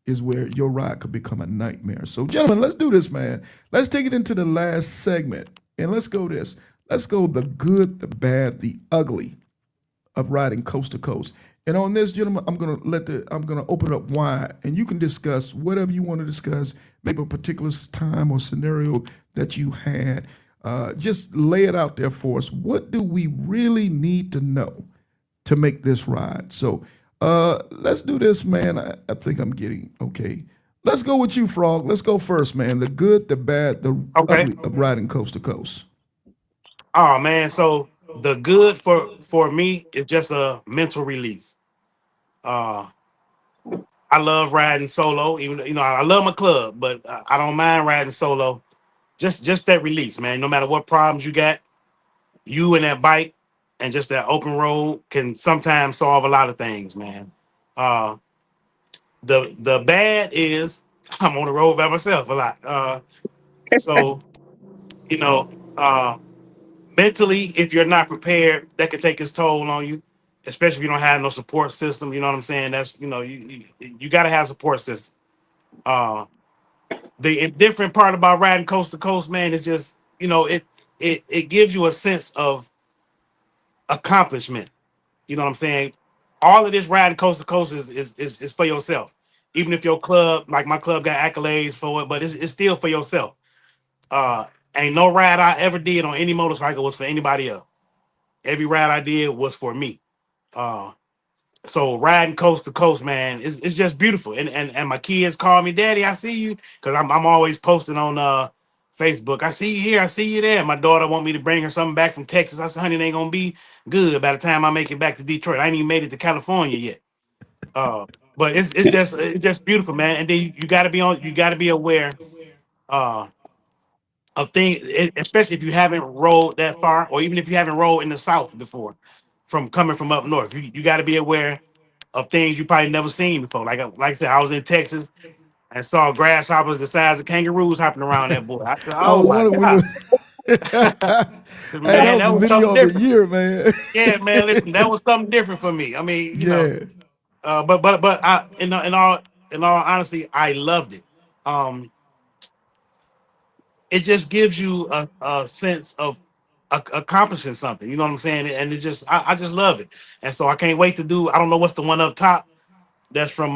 is where your ride could become a nightmare. So, gentlemen, let's do this, man. Let's take it into the last segment, and let's go this. Let's go the good, the bad, the ugly of riding coast to coast. And on this, gentlemen, I'm gonna open it up wide, and you can discuss whatever you want to discuss, maybe a particular time or scenario that you had. Just lay it out there for us. What do we really need to know to make this ride? So let's do this, man. I think I'm getting okay. Let's go with you, Frog. Let's go first, man. The good, the bad, the Okay. ugly of riding coast to coast. Oh man, so the good for me is just a mental release. Uh, I love riding solo, even though, I love my club, but I don't mind riding solo. Just that release, man. No matter what problems you got, you and that bike and just that open road can sometimes solve a lot of things, man. Uh, the bad is I'm on the road by myself a lot. So you know, uh, mentally, if you're not prepared, that could take its toll on you, especially if you don't have no support system. You know what I'm saying? That's you got to have support system. Uh, the different part about riding coast to coast, man, is just it gives you a sense of accomplishment. You know what I'm saying? All of this riding coast to coast is for yourself. Even if your club, like my club, got accolades for it, but it's still for yourself. Uh, ain't no ride I ever did on any motorcycle was for anybody else. Every ride I did was for me. Uh, so riding coast to coast, man, it's just beautiful. And my kids call me daddy. I see you because I'm always posting on Facebook. I see you here. I see you there. My daughter want me to bring her something back from Texas. I said, honey, it ain't gonna be good by the time I make it back to Detroit. I ain't even made it to California yet. But it's just beautiful, man. And then you gotta be aware uh of things, especially if you haven't rode that far, or even if you haven't rode in the South before. from coming from up north. You got to be aware of things you probably never seen before. Like I said, I was in Texas and saw grasshoppers the size of kangaroos hopping around that boy. I said, I "Oh was my wondering we god, were. Hey, that man, was that the was video something of the different." year, man. Yeah, man, listen, that was something different for me. I mean, Yeah. but I in all honesty, I loved it. Um, it just gives you a sense of accomplishing something. You know what I'm saying? And it just I just love it. And so I can't wait to do. I don't know what's the one up top. That's from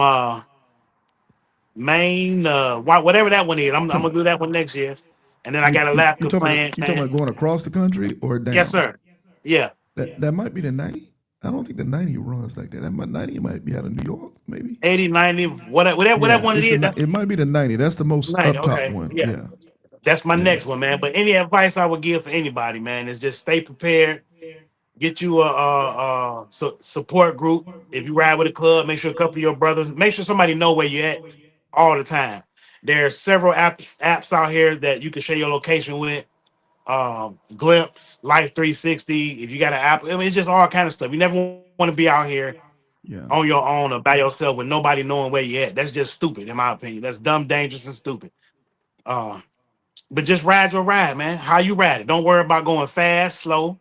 Maine, whatever that one is. I'm gonna do that one next year. And then I got You Alaska talking about playing. you talking about going across the country or Yes, down? sir. Yeah. That might be the 90. I don't think the 90 runs like that. 90 might be out of New York, maybe. 80, 90, whatever Yeah, one it is. That's it might be the 90. That's the most 90. up top Okay. one. Yeah. Yeah. That's my Yeah. next one, man. But any advice I would give for anybody, man, is just stay prepared. Get you a support group. If you ride with a club, make sure a couple of your brothers, make sure somebody know where you're at all the time. There are several apps out here that you can share your location with. Glimpse, Life 360. If you got an app, I mean, it's just all kind of stuff. You never want to be out here Yeah. on your own or by yourself with nobody knowing where you're at. That's just stupid, in my opinion. That's dumb, dangerous, and stupid. But just ride your ride, man. How you ride it. Don't worry about going fast, slow.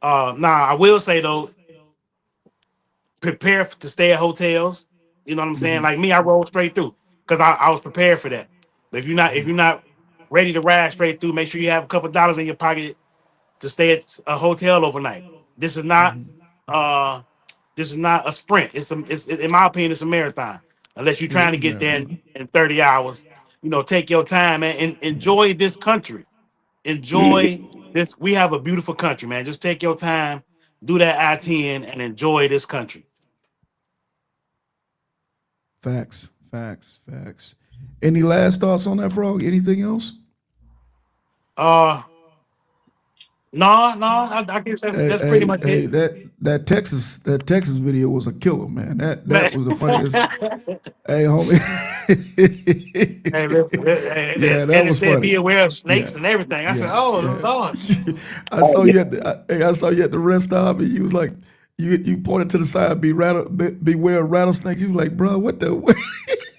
I will say though, prepare to stay at hotels. You know what I'm saying? Like me, I rolled straight through because I was prepared for that. But if you're not ready to ride straight through, make sure you have a couple of dollars in your pocket to stay at a hotel overnight. This is not uh this is not a sprint. It's in my opinion, it's a marathon. Unless you're Yeah, trying it's to a get there marathon. in 30 hours. Take your time, man, and Yeah. enjoy this country. Enjoy this. We have a beautiful country, man. Just take your time, do that I-10 and enjoy this country. Facts. Facts. Facts. Any last thoughts on that, Frog? Anything else? No, I guess that's pretty much Hey, it. that Texas video was a killer, man. Man. That was the funniest. Hey, homie. Hey, listen, Yeah, that and it was said funny. be aware of snakes Yeah, and everything. I said, yeah, oh yeah. Lord. I Oh saw yeah. you at I saw you at the rest stop, and you was like, you pointed to the side, beware of rattlesnakes. You was like, bro, what the?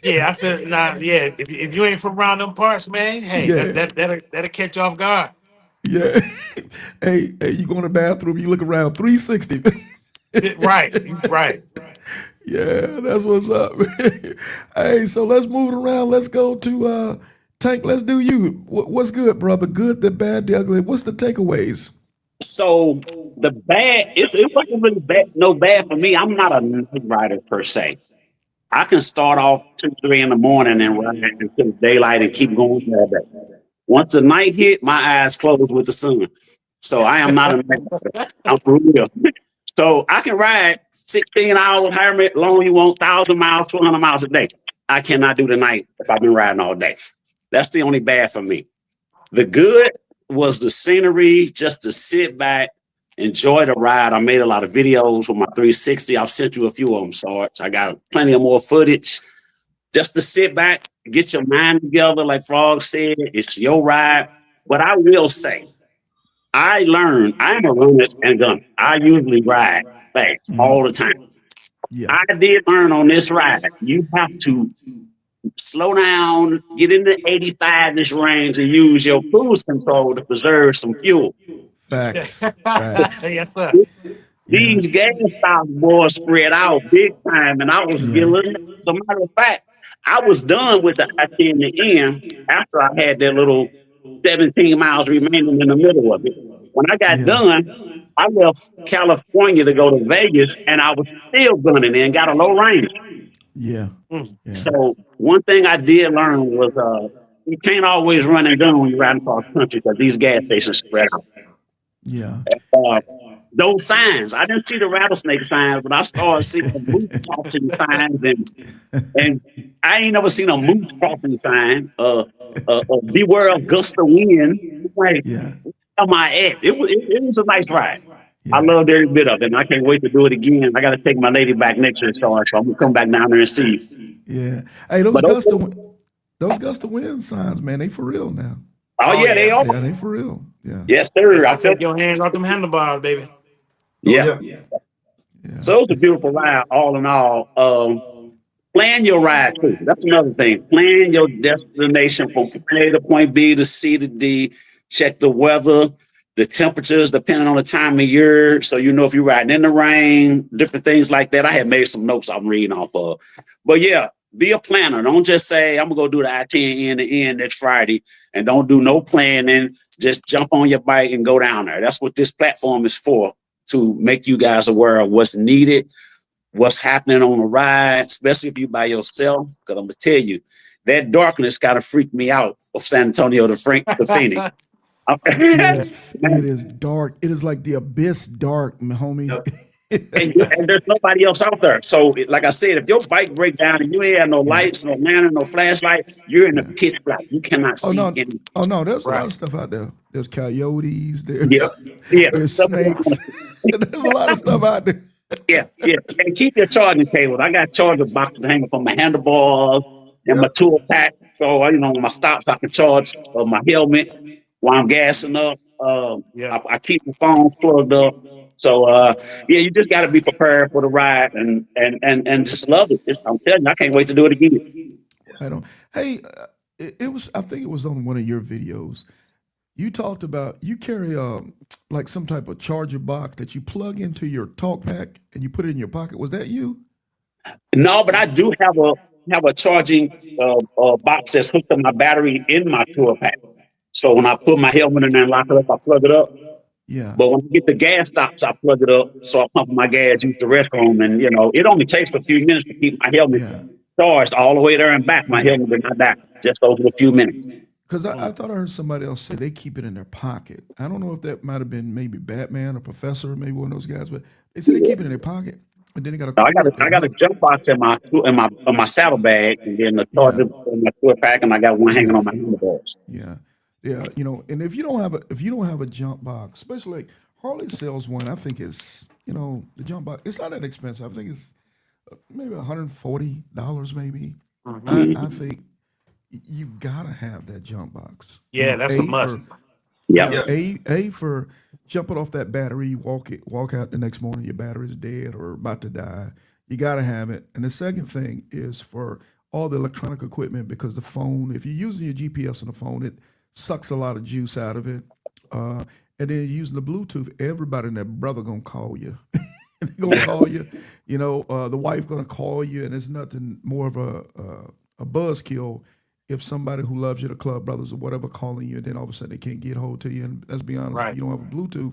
Yeah, I said, nah, yeah. If you ain't from around them parts, man, hey, Yeah, that'll catch you off guard. yeah. Hey, you go in the bathroom, you look around 360. Right, right. Yeah, that's what's up. Hey, so let's move it around. Let's go to Tank. Let's do you. What's good, brother? Good, the bad, the ugly. What's the takeaways? So the bad, it wasn't really bad, no bad for me. I'm not a night rider per se. I can start off 2, 3 in the morning and ride until daylight and keep going all day. Once the night hit, my eyes close with the sun. So I am not a night rider. I'm for real. So I can ride 16 hours, however long you want, 1,000 miles, 200 miles a day. I cannot do the night if I've been riding all day. That's the only bad for me. The good was the scenery, just to sit back, enjoy the ride. I made a lot of videos with my 360. I've sent you a few of them, Sarge. I got plenty of more footage. Just to sit back, get your mind together, like Frog said, it's your ride. But I will say, I learned, I'm a runner and gun. I usually ride fast all the time. Yeah, I did learn on this ride, you have to slow down, get in the 85-ish range and use your cruise control to preserve some fuel. facts, facts. Yes, sir. Yeah, These gas stops, boys, spread out big time, and I was yeah, getting. As a matter of fact, I was done with the I-10 to end after I had that little 17 miles remaining in the middle of it. When I got yeah, done, I left California to go to Vegas, and I was still gunning and got a low range. yeah, Mm. yeah, So one thing I did learn was you can't always run and gun when you're riding across country because these gas stations spread out. yeah, Uh, those signs, I didn't see the rattlesnake signs, but I started seeing the moose crossing signs, and I ain't never seen a moose crossing sign. Beware of gust of wind. Like, yeah, on my ex, it was a nice ride. I yeah. loved every bit of it, and I can't wait to do it again. I got to take my lady back next year, so I'm gonna come back down there and see you. Yeah. Hey, But those gust of wind signs, man, they for real now. oh Oh yeah, they yeah. are. Yeah, they for real. Yeah. Yes, They sir. I say felt take your hands off them handlebars, baby. Yeah. Yeah. So it was a beautiful ride, all in all. Plan your ride too. That's another thing. Plan your destination from point A to point B to C to D. Check the weather, the temperatures, depending on the time of year. So you know if you're riding in the rain, different things like that. I had made some notes I'm reading off of. But yeah, be a planner. Don't just say, I'm going to go do the I-10 end to end next Friday and don't do no planning. Just jump on your bike and go down there. That's what this platform is for, to make you guys aware of what's needed, what's happening on the ride, especially if you by yourself. Because I'm gonna tell you, that darkness kind of freaked me out of San Antonio to Phoenix. It is dark. It is like the abyss dark, homie. And there's nobody else out there. So, like I said, if your bike break down and you ain't have no lights, no lantern, no flashlight, you're in the pitch black. You cannot see anything. Oh no, there's a lot of stuff out there. There's coyotes. Yeah. There's snakes. There's a lot of stuff out there. Yeah. And keep your charging cables. I got charger boxes hanging from my handlebars and my tool pack. So, when my stops, I can charge my helmet while I'm gassing up. I keep the phone plugged up. So, you just got to be prepared for the ride and just love it. I'm telling you, I can't wait to do it again. I don't. Hey, it was. I think it was on one of your videos. You talked about you carry like some type of charger box that you plug into your talk pack and you put it in your pocket. Was that you? No, but I do have a charging box that's hooked up my battery in my tour pack. So when I put my helmet in there and lock it up, I plug it up. Yeah. But when I get the gas stops, I plug it up. So I pump my gas, use the restroom, and it only takes a few minutes to keep my helmet charged all the way there and back. My helmet did not die. Just over a few minutes. Because I thought I heard somebody else say they keep it in their pocket. I don't know if that might have been maybe Batman or Professor, maybe one of those guys, but they said they keep it in their pocket. And then they got a I got a jump box in my saddle bag, and then the charger in my tour pack, and I got one hanging on my handlebars. Yeah. And if you don't have a jump box, especially like Harley sells one, I think it's the jump box. It's not that expensive. I think it's maybe $140 maybe. I think you gotta have that jump box. Yeah, that's a must. A for jumping off that battery. You walk out the next morning, your battery's dead or about to die. You gotta have it. And the second thing is for all the electronic equipment, because the phone, if you're using your GPS on the phone, it sucks a lot of juice out of it. And then using the Bluetooth, everybody and their brother gonna call you. They're gonna call you. The wife gonna call you, and it's nothing more of a buzzkill if somebody who loves you, the club brothers or whatever, calling you, and then all of a sudden they can't get hold to you. And let's be honest, if you don't have a Bluetooth,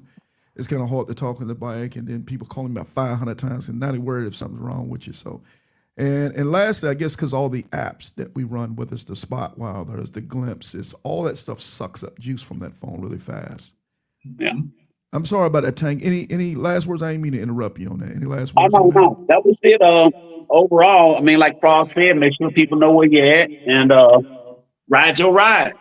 it's kind of hard to talk on the bike, and then people calling about 500 times and not even worried if something's wrong with you. So, and lastly, I guess because all the apps that we run, whether it's the Spot Wilder, there's the Glimpse, it's all that stuff sucks up juice from that phone really fast. Yeah. I'm sorry about that, Tank. Any last words? I didn't mean to interrupt you on that. Any last words? No. That was it. Overall, like Paul said, make sure people know where you're at and ride your ride.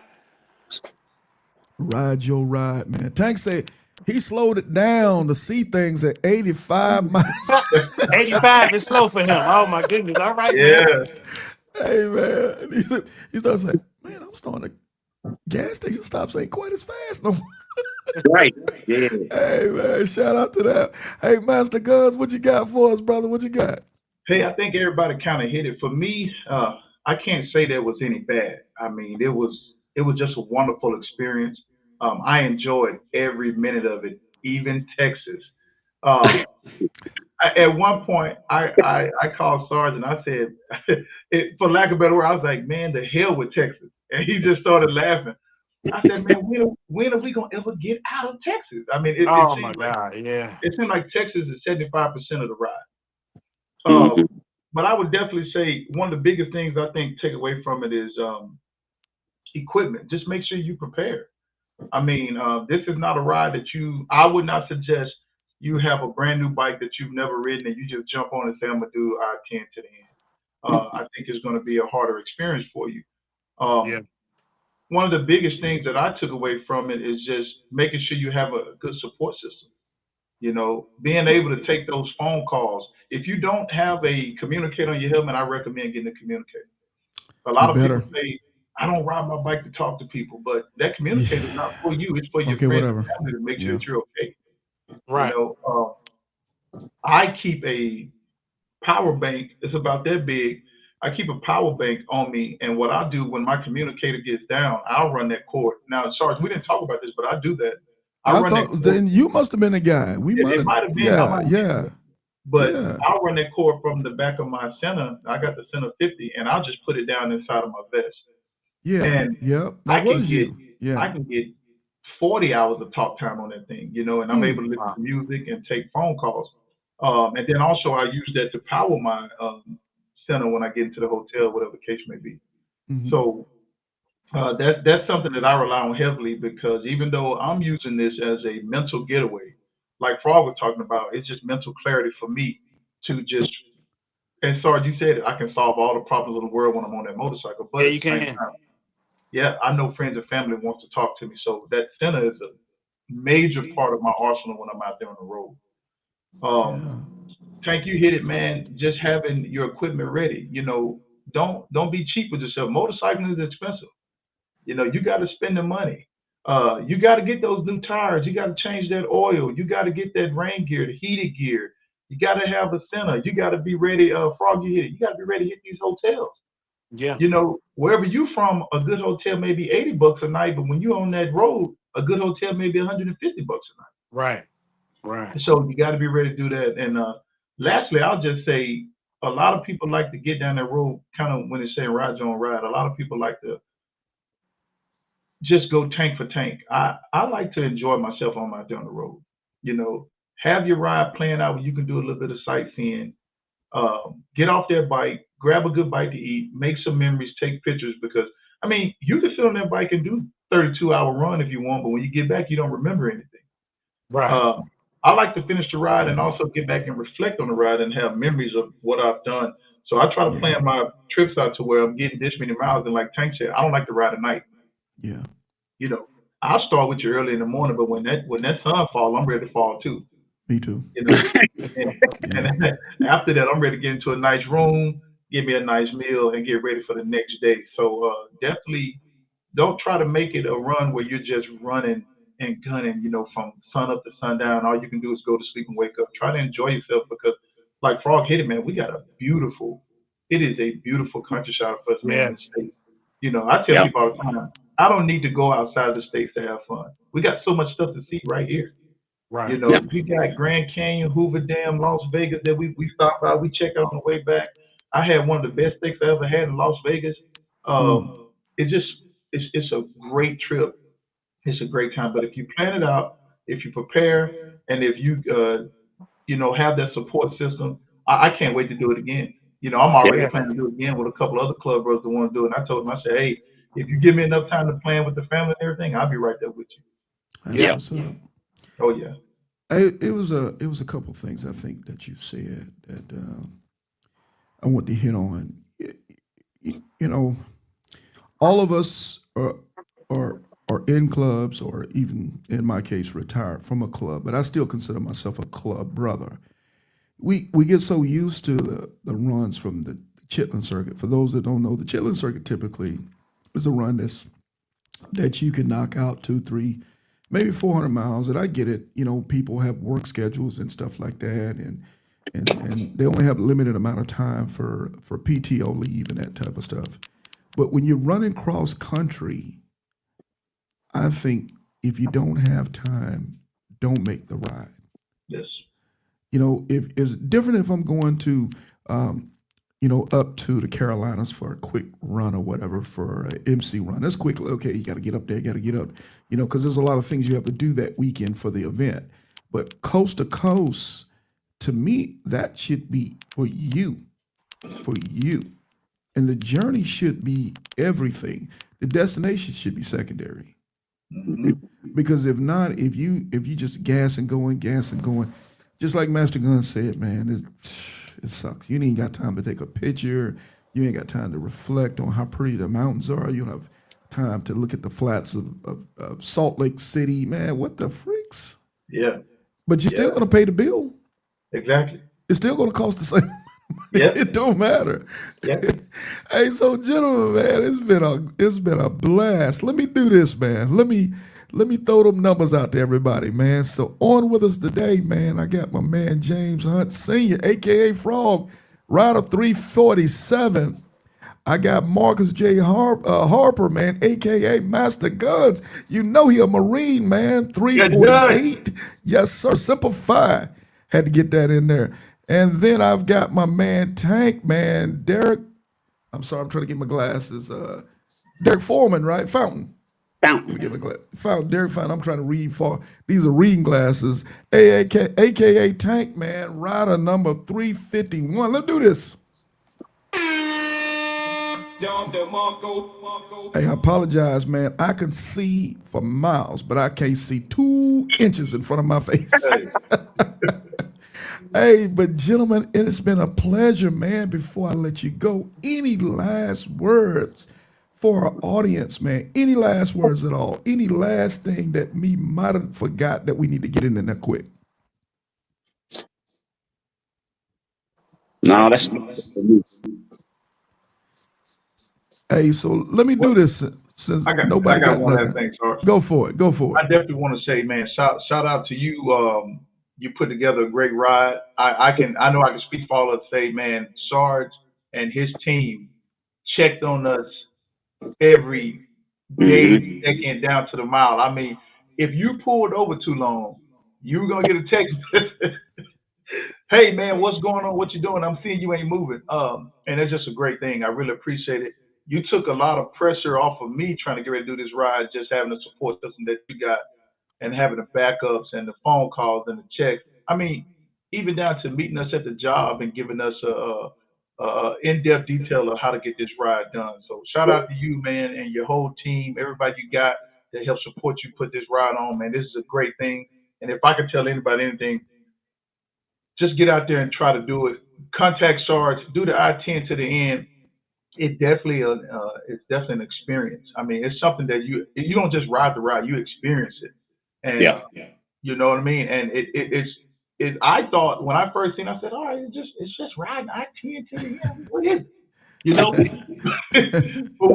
Ride your ride, man. Tank said he slowed it down to see things at 85 miles. 85 is slow for him. Oh my goodness. All right. Yes. Hey man, he started saying, "Man, I'm starting to gas station stops ain't quite as fast no more." Right. Yeah. Hey man, shout out to that. Hey, Master Gunz, what you got for us, brother? What you got? Hey, I think everybody kind of hit it. For me, I can't say there was any bad. I mean, it was just a wonderful experience. I enjoyed every minute of it, even Texas. At one point, I called Sarge and I said, for lack of a better word, I was like, man, the hell with Texas. And he just started laughing. I said, man, when are we going to ever get out of Texas? I mean, it seemed like Texas is 75% of the ride. But I would definitely say one of the biggest things I think take away from it is equipment. Just make sure you prepare. I mean, this is not a ride that I would not suggest you have a brand new bike that you've never ridden and you just jump on and say, I'm going to do I-10 to the end. I think it's going to be a harder experience for you. One of the biggest things that I took away from it is just making sure you have a good support system. Being able to take those phone calls. If you don't have a communicator on your helmet, I recommend getting a communicator. A lot of people say, I don't ride my bike to talk to people, but that communicator is not for you. It's for your friends and family to make sure that you're okay. Right. I keep a power bank. It's about that big. I keep a power bank on me, and what I do when my communicator gets down, I'll run that cord. Now, Sarge, we didn't talk about this, but I do that. I I run that thought cord. then you must have been a guy. We might It have, might have been. I yeah, might have been. yeah, But yeah, I'll run that cord from the back of my center. I got the center 50, and I'll just put it down inside of my vest. yeah, And yeah. I That can was get you. Yeah, I can get 40 hours of talk time on that thing, and I'm able to listen to music and take phone calls. And then also I use that to power my center when I get into the hotel, whatever the case may be. mhm, So that's something that I rely on heavily, because even though I'm using this as a mental getaway, like Frog was talking about, it's just mental clarity for me to just. And Sarge, you said I can solve all the problems of the world when I'm on that motorcycle, but Yeah, at you the same can. time, yeah, I know friends and family wants to talk to me, so that center is a major part of my arsenal when I'm out there on the road. yeah, Tank, you hit it, man. Just having your equipment ready. Don't be cheap with yourself. Motorcycling is expensive. You got to spend the money. You got to get those new tires. You got to change that oil. You got to get that rain gear, the heated gear. You got to have a center. You got to be ready. Frog, you hit it. You got to be ready to hit these hotels. Yeah. Wherever you from, a good hotel may be $80 a night, but when you're on that road, a good hotel may be $150 a night. Right. Right. So you got to be ready to do that. And lastly, I'll just say, a lot of people like to get down that road, kind of when they say ride your own ride. A lot of people like to just go tank for tank. I like to enjoy myself on my down the road. Have your ride planned out where you can do a little bit of sightseeing. Get off that bike, grab a good bite to eat, make some memories, take pictures, because you can sit on that bike and do 32-hour run if you want, but when you get back, you don't remember anything. Right. I like to finish the ride and also get back and reflect on the ride and have memories of what I've done. So I try to plan my trips out to where I'm getting this many miles. And like Tank said, I don't like to ride at night. yeah. I'll start with you early in the morning, but when that sun falls, I'm ready to fall too. Me too. And after that, I'm ready to get into a nice room, give me a nice meal, and get ready for the next day. So definitely don't try to make it a run where you're just running and gunning, from sun up to sundown. All you can do is go to sleep and wake up. Try to enjoy yourself, because, like Frog hit it, man, it is a beautiful countryside for us, man, in the States. I tell people all the time, I don't need to go outside the States to have fun. We got so much stuff to see right here. Right. We got Grand Canyon, Hoover Dam, Las Vegas that we stopped by. We checked out on the way back. I had one of the best steaks I ever had in Las Vegas. It's a great trip. It's a great time. But if you plan it out, if you prepare, and if you have that support system, I can't wait to do it again. I'm already planning to do it again with a couple other club brothers that want to do it. And I told them, I said, hey, if you give me enough time to plan with the family and everything, I'll be right there with you. That's what's up. Oh yeah. It was a couple of things I think that you said that I want to hit on. All of us are in clubs, or even in my case, retired from a club, but I still consider myself a club brother. We get so used to the runs from the Chitlin circuit. For those that don't know, the Chitlin circuit typically is a run that you can knock out 2, 3, maybe 400 miles. And I get it. People have work schedules and stuff like that, and they only have a limited amount of time for PTO leave and that type of stuff. But when you're running cross country, I think if you don't have time, don't make the ride. Yes. If it's different if I'm going to, up to the Carolinas for a quick run or whatever, for an MC run. That's quick. Okay, you got to get up there, got to get up, because there's a lot of things you have to do that weekend for the event. But coast to coast, to me, that should be for you. And the journey should be everything. The destination should be secondary. Mm-hmm. Because if not, if you just gas and going, just like Master Gunz said, man, it sucks. You ain't got time to take a picture. You ain't got time to reflect on how pretty the mountains are. You don't have time to look at the flats of Salt Lake City. Man, what the freaks? Yeah. But you're still going to pay the bill. Exactly. It's still going to cost the same. Yeah. It don't matter. Yeah. Hey, so gentlemen, man, it's been a blast. Let me do this, man. Let me let me throw them numbers out to everybody, man. So on with us today, man, I got my man James Hunt Sr., a.k.a. Frog, rider 347. I got Marcus J. Harper, man, a.k.a. Master Gunz. You know he a Marine, man, 348. Yes, sir, Simplify. Had to get that in there. And then I've got my man Tank, man, Derrick. I'm sorry, I'm trying to get my glasses. Derrick Foreman, right? Fountain. Let me get my glasses. Fountain, Derrick Fountain. I'm trying to read for. These are reading glasses. AKA Tank, man, rider number 351. Let's do this. Hey, I apologize, man. I can see for miles, but I can't see 2 inches in front of my face. Hey, but gentlemen, it has been a pleasure, man. Before I let you go, any last words for our audience, man? Any last words at all? Any last thing that me might have forgot that we need to get in there quick? No, that's Hey, so let me do this since nobody got one nothing. last thing, Sarge. Go for it. Go for I it. definitely want to say, man, shout out to you. You put together a great ride. I know I can speak for all of us, say, man, Sarge and his team checked on us every day, second down to the mile. I mean, if you pulled over too long, you were gonna get a text. Hey man, what's going on? What you doing? I'm seeing you ain't moving. And it's just a great thing. I really appreciate it. You took a lot of pressure off of me trying to get ready to do this ride, just having the support system that you got and having the backups and the phone calls and the checks. I mean, even down to meeting us at the job and giving us a in-depth detail of how to get this ride done. So shout out to you, man, and your whole team, everybody you got that helped support you put this ride on, man. This is a great thing. And if I could tell anybody anything, just get out there and try to do it. Contact Sarge, do the I-10 to the end. It's definitely an experience. I mean, it's something that you don't just ride the ride, you experience it. And you know what I mean? And it's I thought when I first seen it, I said, all right, it's just riding I-10 to the end. What is it? You know? But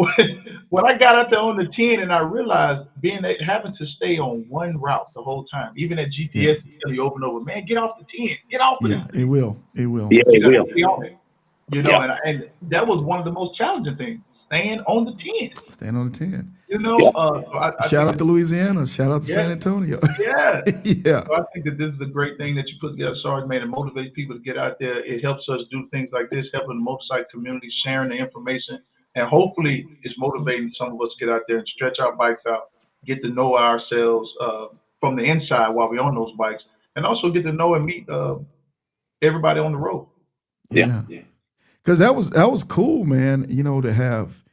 when I got out there on the 10 and I realized having to stay on one route the whole time, even at GPS, tell you over and over, man, get off the 10, get off of it. It will. It will. Yeah, it will. Stay on it. You know, and that was one of the most challenging things, staying on the 10. Stand on the 10. You know, I shout out to Louisiana. Shout out to San Antonio. Yeah. Yeah. So I think that this is a great thing that you put together, Sarge, man, and motivate people to get out there. It helps us do things like this, helping the motorcycle community, sharing the information, and hopefully it's motivating some of us to get out there and stretch our bikes out, get to know ourselves from the inside while we're on those bikes, and also get to know and meet everybody on the road. Yeah. Because that was cool, man. You know, to have.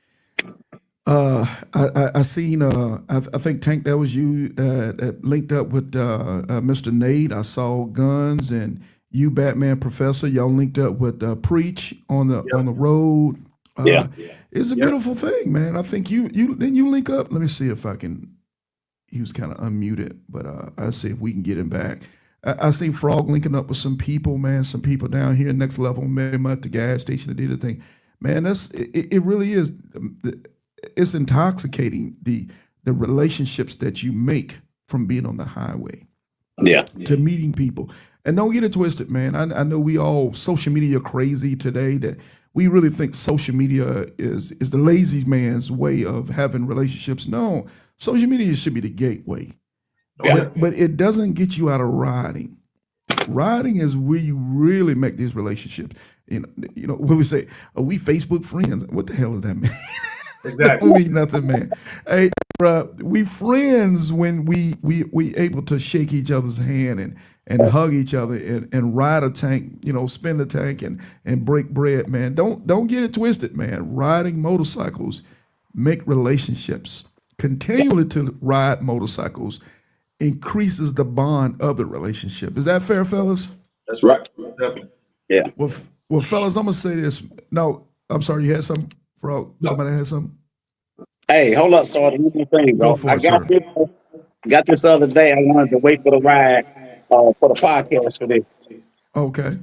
I seen. I think Tank, that was you that linked up with Mr. Nate. I saw Gunz and you, Batman Professor. Y'all linked up with Preach on the road. It's a beautiful thing, man. I think you link up. Let me see if I can. He was kind of unmuted, but I see if we can get him back. I seen Frog linking up with some people, man. Some people down here, Next Level, met him at the gas station to do the thing. Man, it really is. It's intoxicating, the relationships that you make from being on the highway. To meeting people. And don't get it twisted, man. I know we all social media crazy today, that we really think social media is the lazy man's way of having relationships. No, social media should be the gateway. But it doesn't get you out of riding. Riding is where you really make these relationships. You know when we say, "Are we Facebook friends?" What the hell does that mean? Exactly. That don't mean nothing, man. Hey, we friends when we able to shake each other's hand and hug each other and ride a tank, spin the tank and break bread, man. Don't get it twisted, man. Riding motorcycles make relationships. Continually to ride motorcycles increases the bond of the relationship. Is that fair, fellas? That's right. Definitely. Yeah. Well, fellas, I'm gonna say this. No, I'm sorry, you had something? Somebody had something? Hey, hold up, Sarge. One more thing, bro. Go for it, got this the other day. I wanted to wait for the ride for the podcast for this. Okay.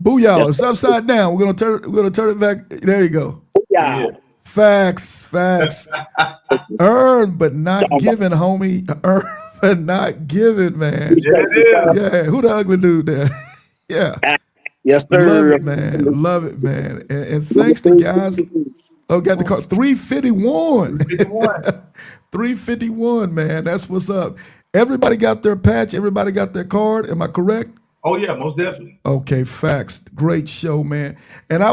Booyah! It's upside down. We're gonna turn it back. There you go. Yeah. Facts. Earn but not given, homie. Earn but not given, man. Yeah, it is. Yeah, who the ugly dude there? Yeah. Yes, Love sir. it, man. Love it, man. And thanks to guys. Oh, got the call 351. 51. 351, man. That's what's up. Everybody got their patch. Everybody got their card. Am I correct? Oh yeah, most definitely. Okay, facts. Great show, man. And I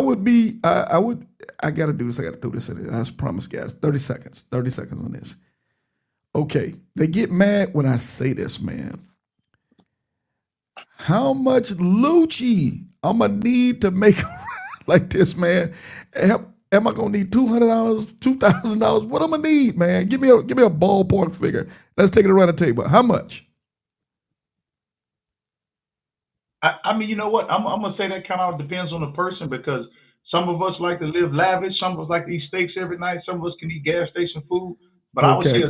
got to do this. I got to throw this in there. I promise, guys. 30 seconds. 30 seconds on this. Okay. They get mad when I say this, man. How much Lucci I'm going to need to make like this, man? Am I going to need $200, $2,000? What I'm going to need, man? Give me a ballpark figure. Let's take it around the table. How much? I mean, you know what? I'm gonna say that kind of depends on the person, because some of us like to live lavish, some of us like to eat steaks every night, some of us can eat gas station food. But Okay.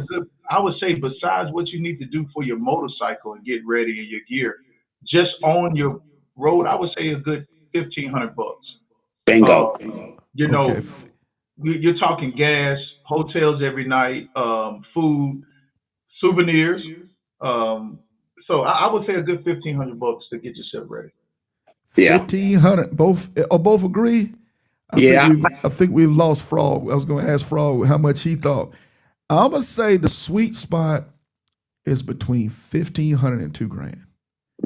I would say besides what you need to do for your motorcycle and get ready and your gear, just on your road, I would say a good $1,500. Bingo. You know, Okay. you're talking gas, hotels every night, food, souvenirs. So I would say a good $1,500 to get yourself ready. Yeah. 1,500. Both agree? I think we've lost Frog. I was going to ask Frog how much he thought. I'm going to say the sweet spot is between 1,500 and $2,000.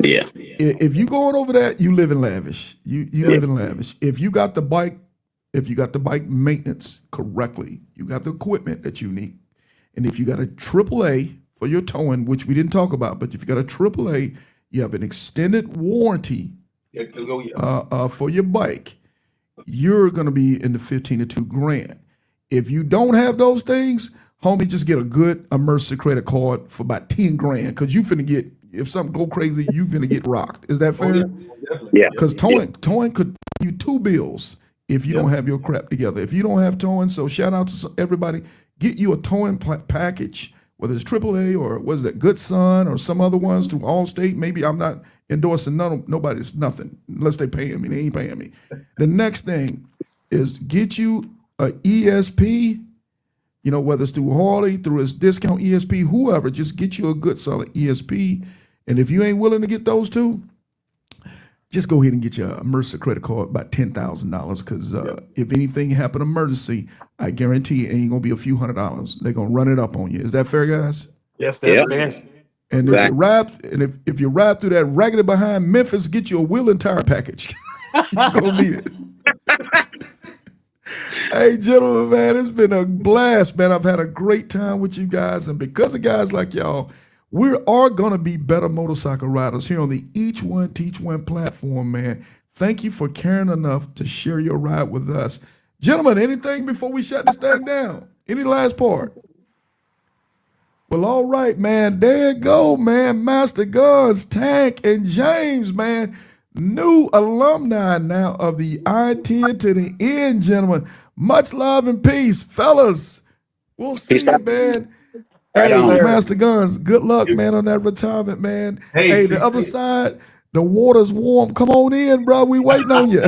Yeah. If you going over that, you live in lavish. You live in lavish. If you got the bike maintenance correctly, you got the equipment that you need, and if you got a AAA for your towing, which we didn't talk about, but if you got a AAA, you have an extended warranty for your bike, you're going to be in the 15 to $2,000. If you don't have those things, homie, just get a good Mercer credit card for about $10,000, because you finna get, if something go crazy, you finna get rocked. Is that fair? Yeah. Because towing could you two bills if you don't have your crap together. If you don't have towing, so shout out to everybody, get you a towing package, whether it's AAA or what is that, Good Son or some other ones through Allstate. Maybe I'm not endorsing nobody's nothing unless they paying me. They ain't paying me. The next thing is get you a ESP, you know, whether it's through Harley, through his discount ESP, whoever, just get you a good solid ESP. And if you ain't willing to get those two, just go ahead and get your Mercer credit card, about $10,000, because if anything happen emergency, I guarantee it ain't gonna be a few $100s. They're gonna run it up on you. Is that fair, guys? Yes, that's fair. And if you ride through that raggedy behind Memphis, get you a wheel and tire package. You're gonna need it. Hey, gentlemen, man, it's been a blast, man. I've had a great time with you guys, and because of guys like y'all, we are going to be better motorcycle riders here on the Each One Teach One platform, man. Thank you for caring enough to share your ride with us. Gentlemen, anything before we shut this thing down? Any last part? Well, all right, man. There you go, man. Master Gunz, Tank, and James, man. New alumni now of the I-10 to the end, gentlemen. Much love and peace, fellas. We'll see you, man. Hey, Master Gunz, good luck, man, on that retirement, man. Hey, the other side, the water's warm. Come on in, bro. We waiting on you.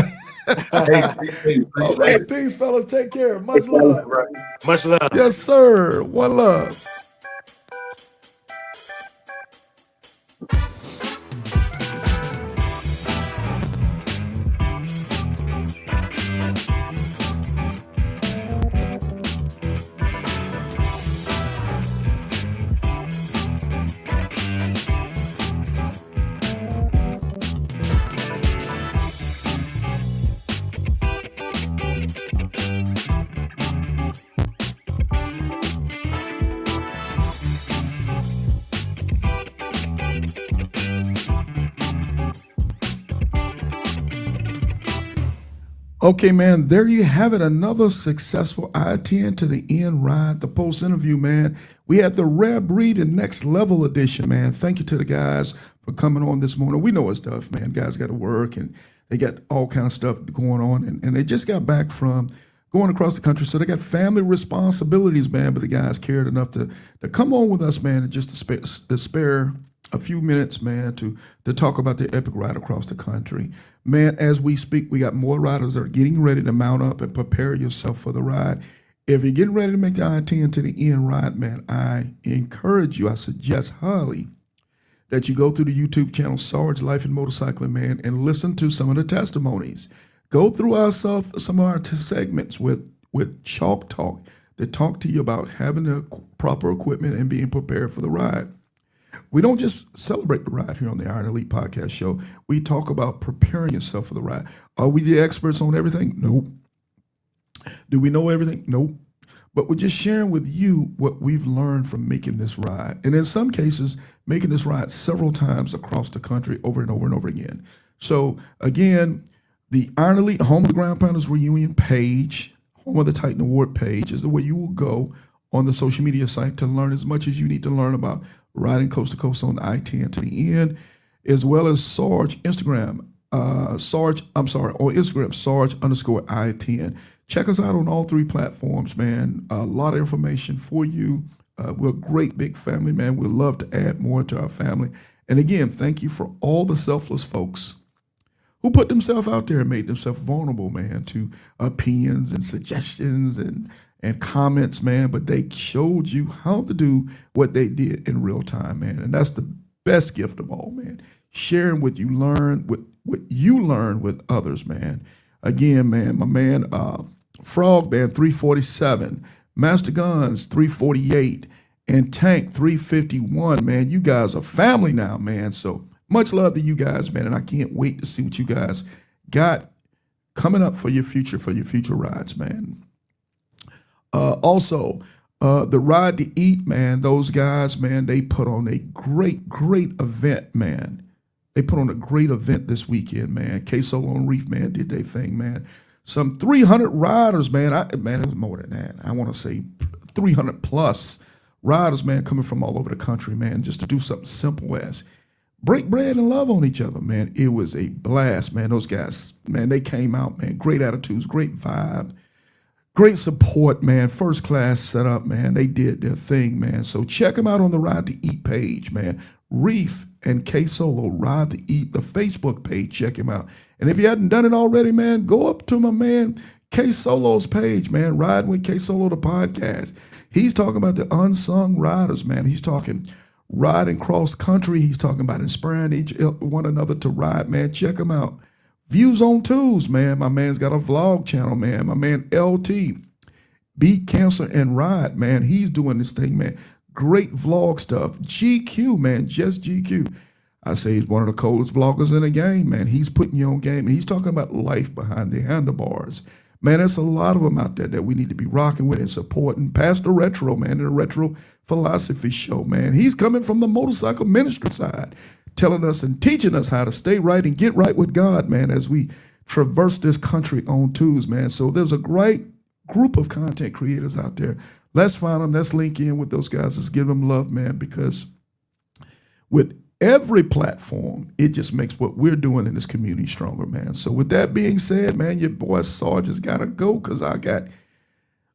All right, peace, fellas. Take care. Much love. Much love. Yes, sir. One love. Okay, man, there you have it. Another successful I-10 to the end ride, the post interview, man. We had the Rare Breed and Next Level edition, man. Thank you to the guys for coming on this morning. We know it's tough, man. Guys got to work and they got all kind of stuff going on. And they just got back from going across the country. So they got family responsibilities, man. But the guys cared enough to come on with us, man, and just to spare a few minutes, man, to talk about the epic ride across the country. Man, as we speak, we got more riders that are getting ready to mount up and prepare yourself for the ride. If you're getting ready to make the I-10 to the end ride, man, I encourage you, I suggest highly that you go through the YouTube channel, Sarge Life and Motorcycling, man, and listen to some of the testimonies. Go through some of our segments with Chalk Talk that talk to you about having the proper equipment and being prepared for the ride. We don't just celebrate the ride here on the Iron Elite Podcast Show. We talk about preparing yourself for the ride. Are we the experts on everything? Nope. Do we know everything? Nope. But we're just sharing with you what we've learned from making this ride. And in some cases, making this ride several times across the country over and over and over again. So again, the Iron Elite Home of the Ground Pounders Reunion page, Home of the Titan Award page, is the way you will go on the social media site to learn as much as you need to learn about riding coast to coast on the I-10 to the end, as well as Sarge Instagram, on Instagram, Sarge_I-10. Check us out on all three platforms, man. A lot of information for you. We're a great big family, man. We'd love to add more to our family. And again, thank you for all the selfless folks who put themselves out there and made themselves vulnerable, man, to opinions and suggestions and comments, man. But they showed you how to do what they did in real time, man. And that's the best gift of all, man. Sharing what you learn with others, man. Again, man, my man, Frogman 347, Master Gunz 348, and Tank 351, man. You guys are family now, man. So much love to you guys, man. And I can't wait to see what you guys got coming up for your future rides, man. Also, the Ride to Eat, man, those guys, man, they put on a great event, man. They put on a great event this weekend, man. K-Solo and Reef, man, did their thing, man. Some 300 riders, man. It was more than that. I want to say 300 plus riders, man, coming from all over the country, man, just to do something simple as break bread and love on each other, man. It was a blast, man. Those guys, man, they came out, man. Great attitudes, great vibe, great support, man. First class setup, man. They did their thing, man. So check them out on the Ride to Eat page, man. Reef and K-Solo, Ride to Eat, the Facebook page. Check him out. And if you hadn't done it already, man, go up to my man K-Solo's page, man. Riding with K-Solo, the podcast. He's talking about the unsung riders, man. He's talking riding cross country. He's talking about inspiring one another to ride, man. Check him out. Views on Twos, man. My man's got a vlog channel, man. My man LT, Beat Cancer and Ride, man. He's doing this thing, man. Great vlog stuff. GQ, man, just GQ. I say he's one of the coolest vloggers in the game, man. He's putting you on game, and he's talking about life behind the handlebars. Man, there's a lot of them out there that we need to be rocking with and supporting. Pastor Retro, man, the Retro Philosophy Show, man. He's coming from the motorcycle ministry side, telling us and teaching us how to stay right and get right with God, man, as we traverse this country on twos, man. So there's a great group of content creators out there. Let's find them. Let's link in with those guys. Let's give them love, man, because with every platform, it just makes what we're doing in this community stronger, man. So with that being said, man, your boy Sarge has got to go because I got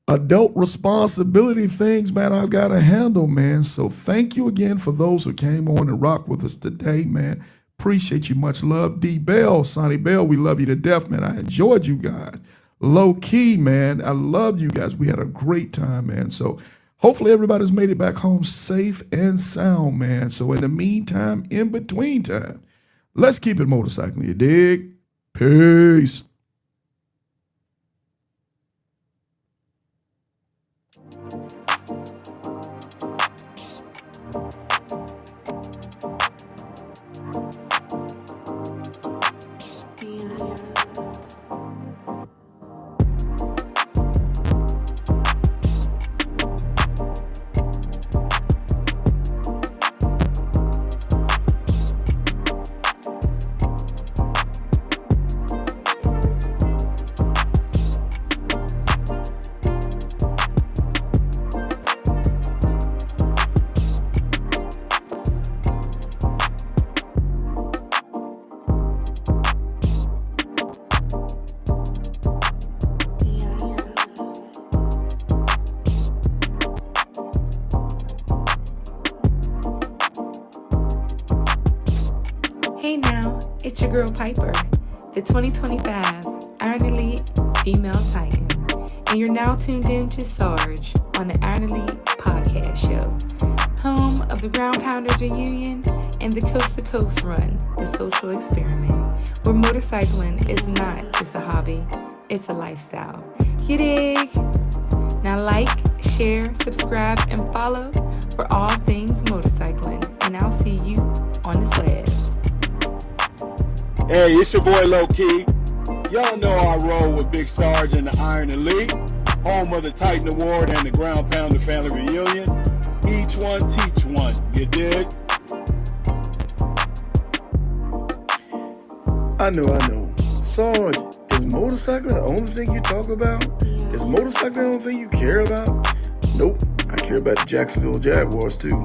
adult responsibility things, man, I've got to handle, man. So thank you again for those who came on and rock with us today, man. Appreciate you. Much love. D Bell, Sonny Bell, we love you to death, man. I enjoyed you guys. Low key, man. I love you guys. We had a great time, man. So hopefully everybody's made it back home safe and sound, man. So in the meantime, in between time, let's keep it motorcycling, you dig? Peace. Hey now, it's your girl Piper, the 2025 Iron Elite Female Titan. and you're now tuned in to Sarge on the Iron Elite Podcast Show, home of the Ground Pounders Reunion and the Coast to Coast Run, the social experiment, where motorcycling is not just a hobby, it's a lifestyle. You dig? Now like, share, subscribe, and follow for all things motorcycling, and I'll see you on the sled. Hey, it's your boy Low Key. Y'all know I roll with Big Sarge and the Iron Elite, home of the Titan Award and the Ground Pounder Family Reunion. Each one teach one, you dig? I know. Sarge, is motorcycling the only thing you talk about? Is motorcycling the only thing you care about? Nope, I care about the Jacksonville Jaguars too.